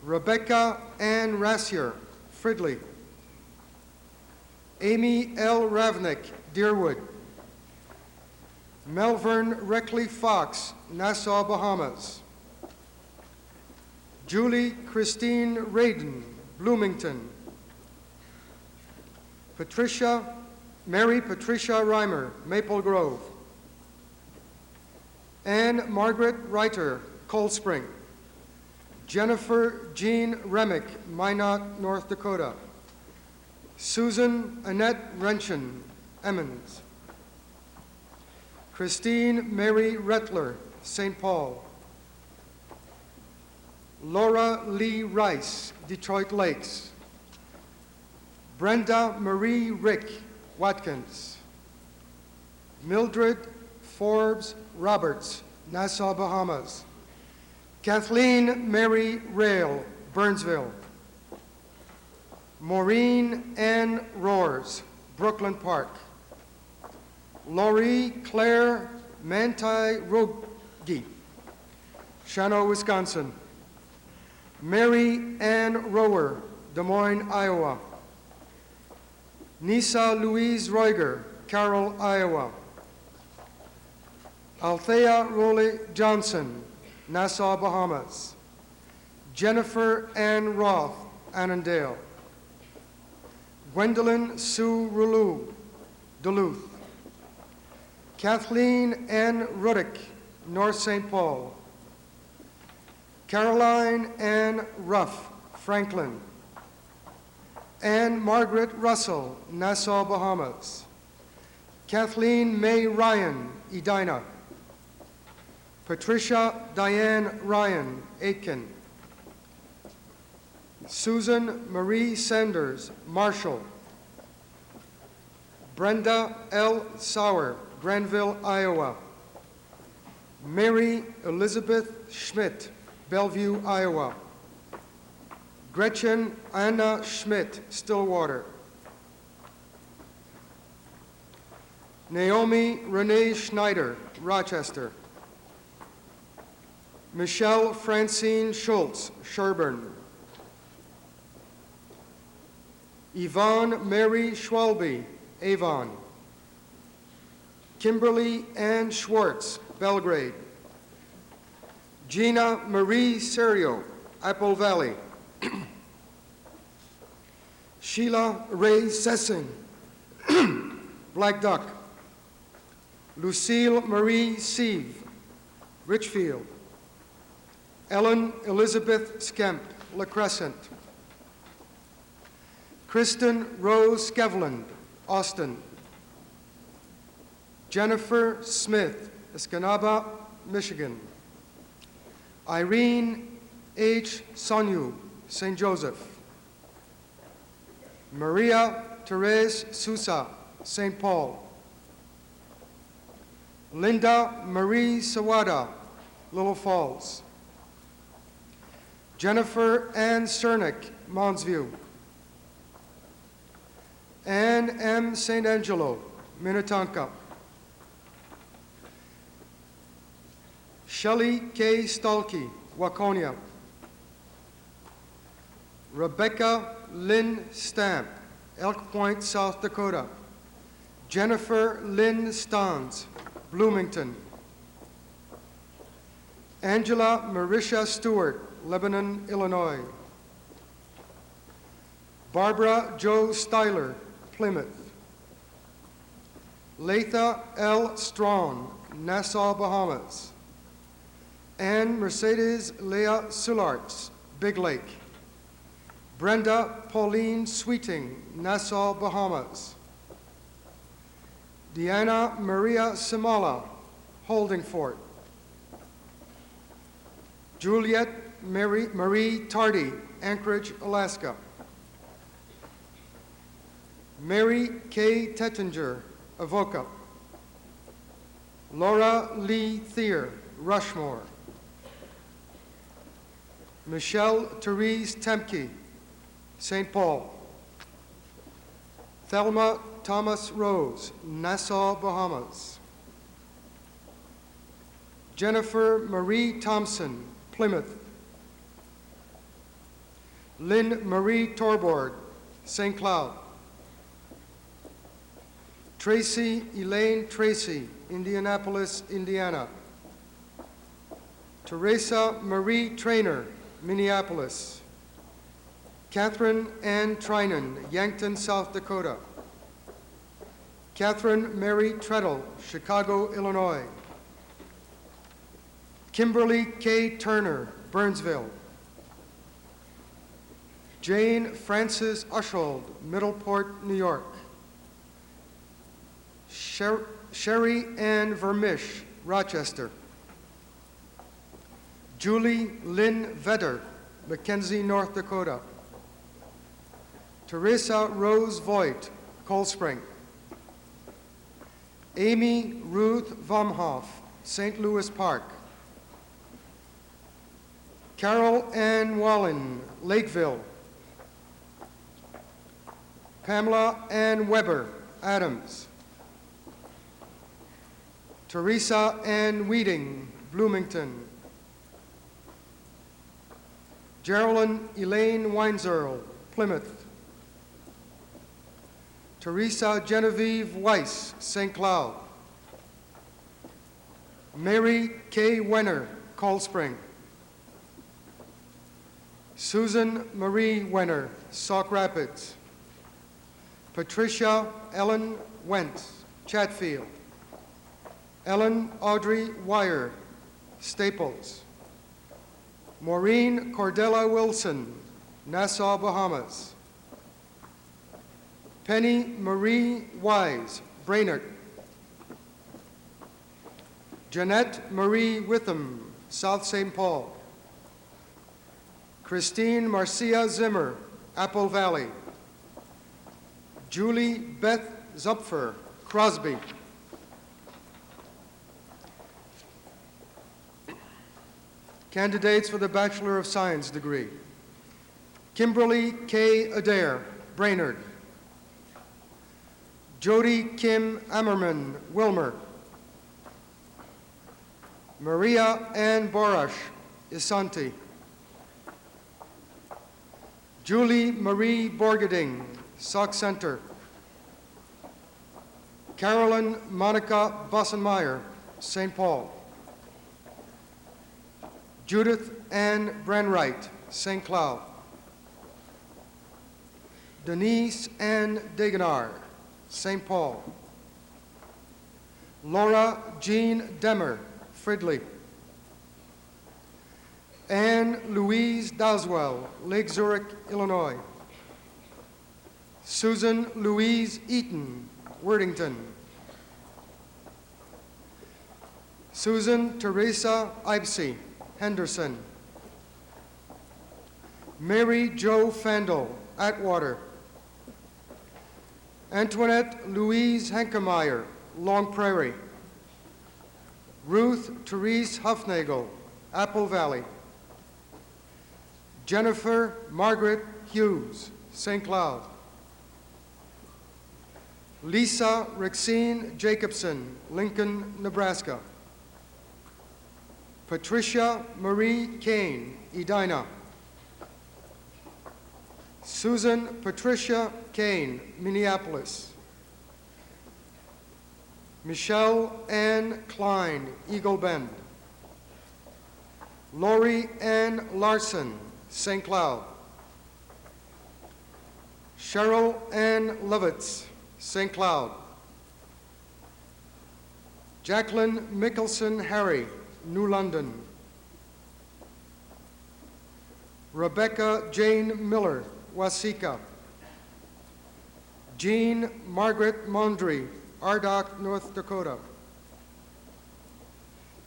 Rebecca Ann Rassier, Fridley. Amy L. Ravnick, Deerwood. Melvern Reckley Fox, Nassau, Bahamas. Julie Christine Radin, Bloomington. Mary Patricia Reimer, Maple Grove. Anne Margaret Reiter, Cold Spring. Jennifer Jean Remick, Minot, North Dakota. Susan Annette Renchen, Emmons. Christine Mary Rettler, St. Paul. Laura Lee Rice, Detroit Lakes. Brenda Marie Rick Watkins. Mildred Forbes Roberts, Nassau, Bahamas. Kathleen Mary Rail, Burnsville. Maureen Ann Roars, Brooklyn Park. Laurie Claire Manti Rogi, Shano, Wisconsin. Mary Ann Rower, Des Moines, Iowa. Nisa Louise Reuger, Carroll, Iowa. Althea Rowley Johnson, Nassau, Bahamas. Jennifer Ann Roth, Annandale. Gwendolyn Sue Rouleau, Duluth. Kathleen Ann Ruddick, North St. Paul. Caroline Ann Ruff, Franklin. Ann Margaret Russell, Nassau, Bahamas. Kathleen May Ryan, Edina. Patricia Diane Ryan, Aitkin. Susan Marie Sanders, Marshall. Brenda L. Sauer, Granville, Iowa. Mary Elizabeth Schmidt, Bellevue, Iowa. Gretchen Anna Schmidt, Stillwater. Naomi Renee Schneider, Rochester. Michelle Francine Schultz, Sherburne. Yvonne Mary Schwalbe, Avon. Kimberly Ann Schwartz, Belgrade. Gina Marie Serio, Apple Valley. Sheila Ray Sessing, Black Duck. Lucille Marie Sieve, Richfield. Ellen Elizabeth Skemp, La Crescent. Kristen Rose Skevland, Austin. Jennifer Smith, Escanaba, Michigan. Irene H. Sonyu, St. Joseph. Maria Therese Sousa, St. Paul. Linda Marie Sawada, Little Falls. Jennifer Ann Cernick, Monsview. Anne M. St. Angelo, Minnetonka. Shelley K. Stalkey, Waconia. Rebecca Lynn Stamp, Elk Point, South Dakota. Jennifer Lynn Stans, Bloomington. Angela Marisha Stewart, Lebanon, Illinois. Barbara Jo Styler, Plymouth. Latha L. Strawn, Nassau, Bahamas. Anne Mercedes Leah Sularts, Big Lake. Brenda Pauline Sweeting, Nassau, Bahamas. Deanna Maria Simala, Holdingfort. Juliet Marie Tardy, Anchorage, Alaska. Mary K. Tettinger, Avoca. Laura Lee Thier, Rushmore. Michelle Therese Temke, St. Paul. Thelma Thomas Rose, Nassau, Bahamas. Jennifer Marie Thompson, Plymouth. Lynn Marie Torborg, St. Cloud. Tracy Elaine Tracy, Indianapolis, Indiana. Teresa Marie Trainer, Minneapolis. Catherine Ann Trinan, Yankton, South Dakota. Catherine Mary Treadle, Chicago, Illinois. Kimberly K. Turner, Burnsville. Jane Frances Ushold, Middleport, New York. Sherry Ann Vermish, Rochester. Julie Lynn Vetter, Mackenzie, North Dakota. Teresa Rose Voigt, Cold Spring. Amy Ruth Vomhoff, St. Louis Park. Carol Ann Wallen, Lakeville. Pamela Ann Weber, Adams. Teresa Ann Weeding, Bloomington. Geraldine Elaine Weinzerl, Plymouth. Teresa Genevieve Weiss, St. Cloud. Mary K. Wenner, Cold Spring. Susan Marie Wenner, Sauk Rapids. Patricia Ellen Wentz, Chatfield. Ellen Audrey Wire, Staples. Maureen Cordella Wilson, Nassau, Bahamas. Penny Marie Wise, Brainerd. Jeanette Marie Witham, South St. Paul. Christine Marcia Zimmer, Apple Valley. Julie Beth Zupfer, Crosby. Candidates for the Bachelor of Science degree. Kimberly K. Adair, Brainerd. Jody Kim Ammerman, Wilmer. Maria Ann Borash, Isanti. Julie Marie Borgading, Sauk Center. Carolyn Monica Bossenmeyer, St. Paul. Judith Ann Brenwright, St. Cloud. Denise Ann Degenar, St. Paul. Laura Jean Demmer, Fridley. Anne Louise Doswell, Lake Zurich, Illinois. Susan Louise Eaton, Worthington. Susan Teresa Ibsey, Henderson. Mary Jo Fandel, Atwater. Antoinette Louise Henkemeyer, Long Prairie. Ruth Therese Huffnagel, Apple Valley. Jennifer Margaret Hughes, St. Cloud. Lisa Rexine Jacobson, Lincoln, Nebraska. Patricia Marie Kane, Edina. Susan Patricia Kane, Minneapolis. Michelle Ann Klein, Eagle Bend. Lori Ann Larson, St. Cloud. Cheryl Ann Lovitz, St. Cloud. Jacqueline Mickelson Harry, New London. Rebecca Jane Miller, Waseca. Jean Margaret Mondry, Ardagh, North Dakota.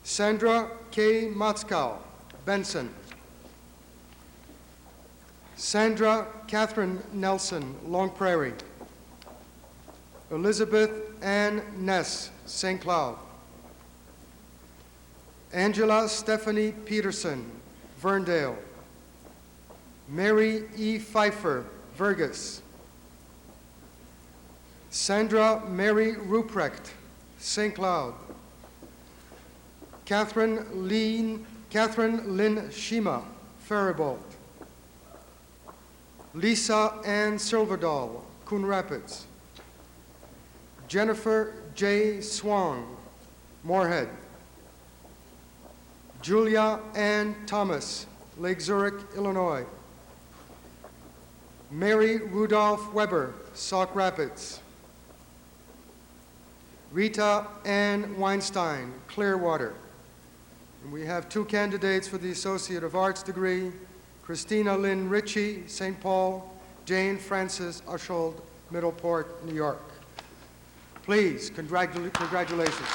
Sandra K. Motzkow, Benson. Sandra Catherine Nelson, Long Prairie. Elizabeth Ann Ness, St. Cloud. Angela Stephanie Peterson, Verndale. Mary E. Pfeiffer, Vergas. Sandra Mary Ruprecht, St. Cloud. Catherine Lynn Shima, Faribault. Lisa Ann Silverdahl, Coon Rapids. Jennifer J. Swang, Moorhead. Julia Ann Thomas, Lake Zurich, Illinois. Mary Rudolph Weber, Sauk Rapids. Rita Ann Weinstein, Clearwater. And we have two candidates for the Associate of Arts degree, Christina Lynn Ritchie, St. Paul, Jane Frances Ushold, Middleport, New York. Please, congratulations.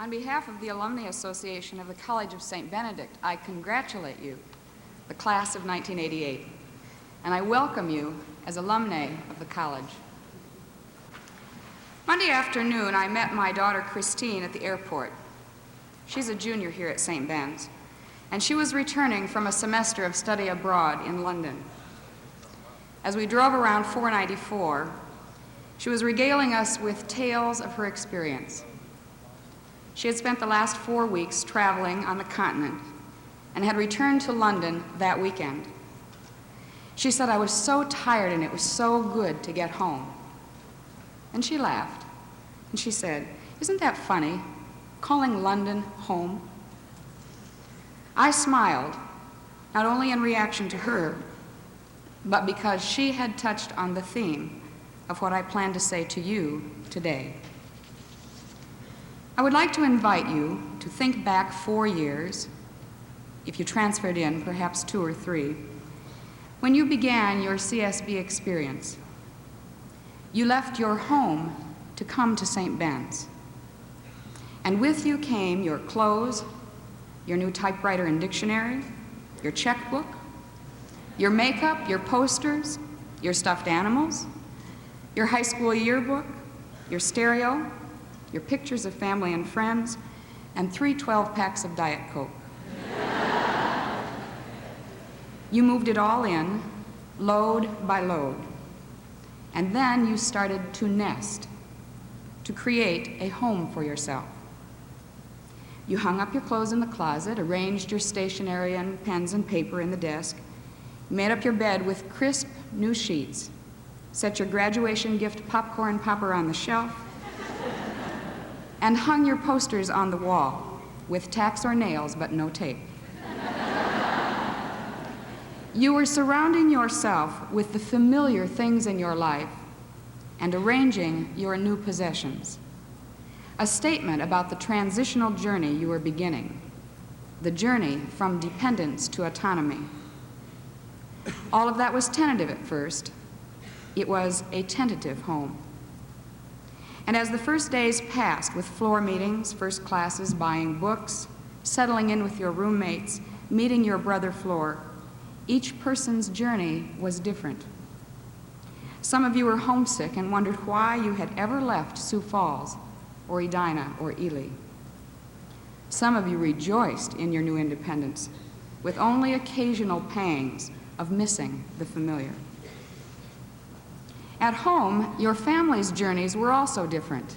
On behalf of the Alumni Association of the College of St. Benedict, I congratulate you, the class of 1988, and I welcome you as alumni of the college. Monday afternoon, I met my daughter Christine at the airport. She's a junior here at St. Ben's, and she was returning from a semester of study abroad in London. As we drove around 494, she was regaling us with tales of her experience. She had spent the last 4 weeks traveling on the continent and had returned to London that weekend. She said, "I was so tired and it was so good to get home." And she laughed, and she said, "Isn't that funny, calling London home?" I smiled, not only in reaction to her, but because she had touched on the theme of what I plan to say to you today. I would like to invite you to think back 4 years, if you transferred in, perhaps 2 or 3, when you began your CSB experience. You left your home to come to St. Ben's. And with you came your clothes, your new typewriter and dictionary, your checkbook, your makeup, your posters, your stuffed animals, your high school yearbook, your stereo, your pictures of family and friends, and 3 12-packs of Diet Coke. You moved it all in, load by load. And then you started to nest, to create a home for yourself. You hung up your clothes in the closet, arranged your stationery and pens and paper in the desk, made up your bed with crisp new sheets, set your graduation gift popcorn popper on the shelf, and hung your posters on the wall with tacks or nails but no tape. You were surrounding yourself with the familiar things in your life and arranging your new possessions. A statement about the transitional journey you were beginning, the journey from dependence to autonomy. All of that was tentative at first. It was a tentative home. And as the first days passed with floor meetings, first classes, buying books, settling in with your roommates, meeting your brother Floor, each person's journey was different. Some of you were homesick and wondered why you had ever left Sioux Falls or Edina or Ely. Some of you rejoiced in your new independence with only occasional pangs of missing the familiar. At home, your family's journeys were also different.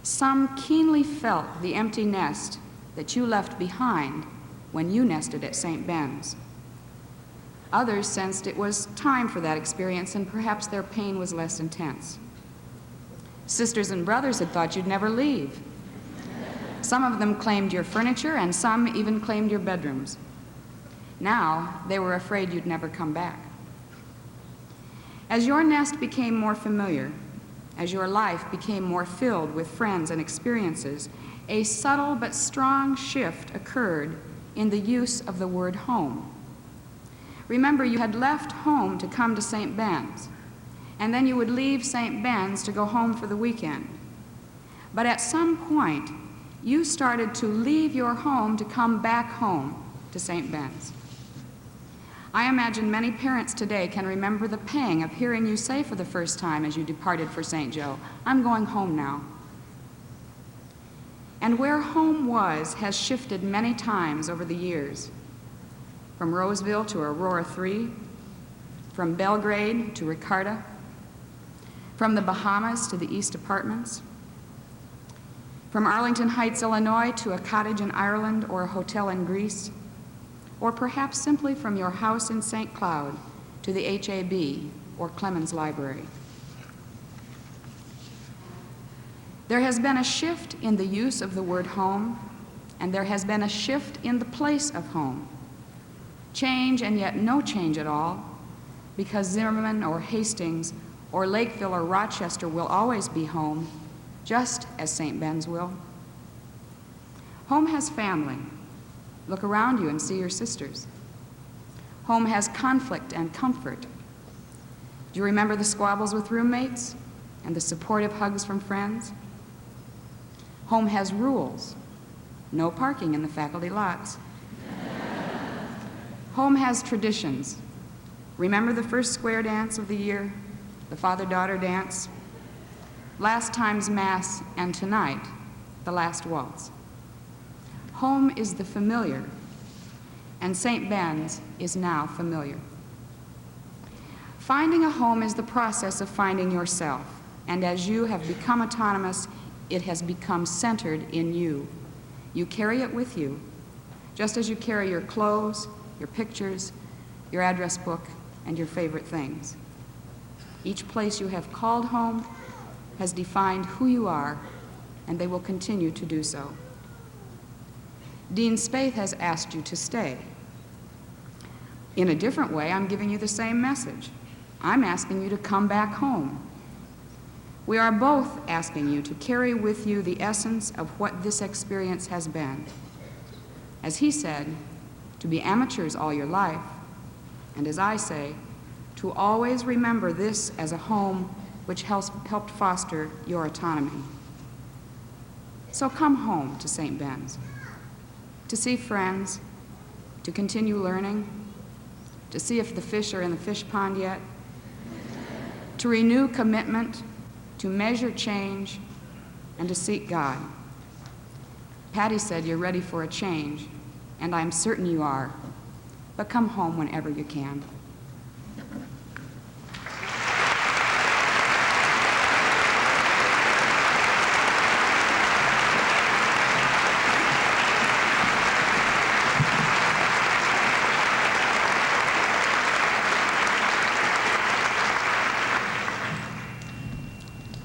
Some keenly felt the empty nest that you left behind when you nested at St. Ben's. Others sensed it was time for that experience and perhaps their pain was less intense. Sisters and brothers had thought you'd never leave. Some of them claimed your furniture and some even claimed your bedrooms. Now, they were afraid you'd never come back. As your nest became more familiar, as your life became more filled with friends and experiences, a subtle but strong shift occurred in the use of the word home. Remember, you had left home to come to St. Ben's, and then you would leave St. Ben's to go home for the weekend. But at some point, you started to leave your home to come back home to St. Ben's. I imagine many parents today can remember the pang of hearing you say for the first time as you departed for St. Joe, "I'm going home now." And where home was has shifted many times over the years. From Roseville to Aurora 3, from Belgrade to Ricarda, from the Bahamas to the East Apartments, from Arlington Heights, Illinois to a cottage in Ireland or a hotel in Greece, or perhaps simply from your house in St. Cloud to the HAB or Clemens Library. There has been a shift in the use of the word home, and there has been a shift in the place of home. Change and yet no change at all, because Zimmerman or Hastings or Lakeville or Rochester will always be home, just as St. Ben's will. Home has family. Look around you and see your sisters. Home has conflict and comfort. Do you remember the squabbles with roommates and the supportive hugs from friends? Home has rules. No parking in the faculty lots. Home has traditions. Remember the first square dance of the year, the father-daughter dance? Last time's Mass, and tonight, the last waltz. Home is the familiar, and St. Ben's is now familiar. Finding a home is the process of finding yourself, and as you have become autonomous, it has become centered in you. You carry it with you, just as you carry your clothes, your pictures, your address book, and your favorite things. Each place you have called home has defined who you are, and they will continue to do so. Dean Spaeth has asked you to stay. In a different way, I'm giving you the same message. I'm asking you to come back home. We are both asking you to carry with you the essence of what this experience has been. As he said, to be amateurs all your life, and as I say, to always remember this as a home which helped foster your autonomy. So come home to St. Ben's, to see friends, to continue learning, to see if the fish are in the fish pond yet, to renew commitment, to measure change, and to seek God. Patty said you're ready for a change, and I'm certain you are, but come home whenever you can.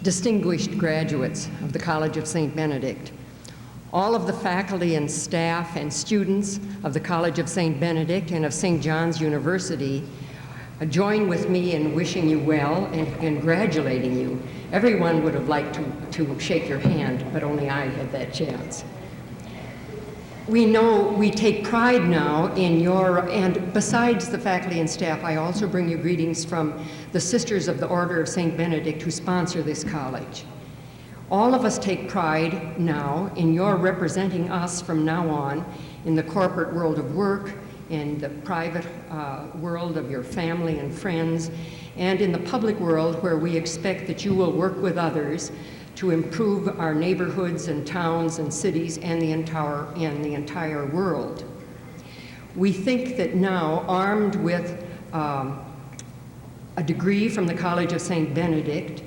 Distinguished graduates of the College of St. Benedict, all of the faculty and staff and students of the College of St. Benedict and of St. John's University join with me in wishing you well and congratulating you. Everyone would have liked to shake your hand, but only I had that chance. We know we take pride now in your, and besides the faculty and staff, I also bring you greetings from the Sisters of the Order of St. Benedict who sponsor this college. All of us take pride now in your representing us from now on in the corporate world of work, in the private world of your family and friends, and in the public world where we expect that you will work with others to improve our neighborhoods and towns and cities and the entire world. We think that now, armed with a degree from the College of St. Benedict,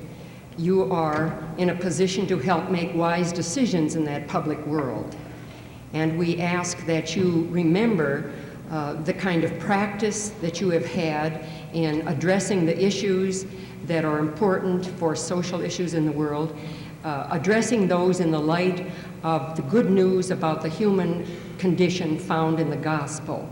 you are in a position to help make wise decisions in that public world. And we ask that you remember the kind of practice that you have had in addressing the issues that are important for social issues in the world, addressing those in the light of the good news about the human condition found in the gospel.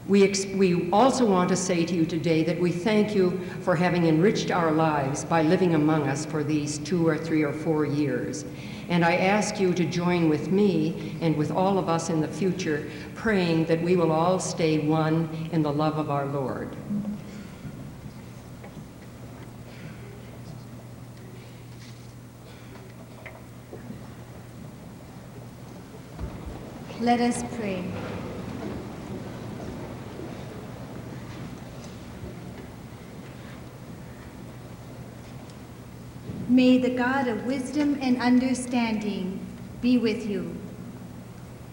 We also want to say to you today that we thank you for having enriched our lives by living among us for these 2 or 3 or 4 years. And I ask you to join with me and with all of us in the future, praying that we will all stay one in the love of our Lord. Let us pray. May the God of wisdom and understanding be with you,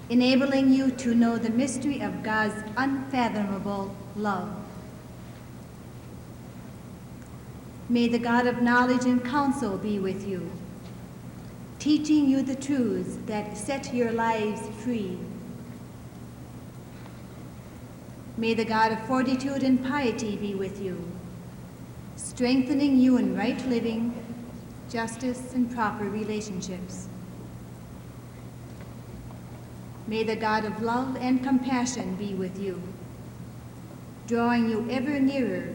enabling you to know the mystery of God's unfathomable love. May the God of knowledge and counsel be with you, teaching you the truths that set your lives free. May the God of fortitude and piety be with you, strengthening you in right living, justice, and proper relationships. May the God of love and compassion be with you, drawing you ever nearer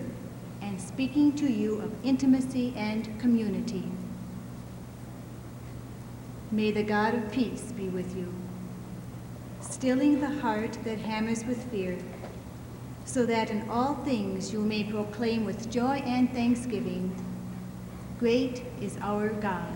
and speaking to you of intimacy and community. May the God of peace be with you, stilling the heart that hammers with fear, so that in all things you may proclaim with joy and thanksgiving, "Great is our God."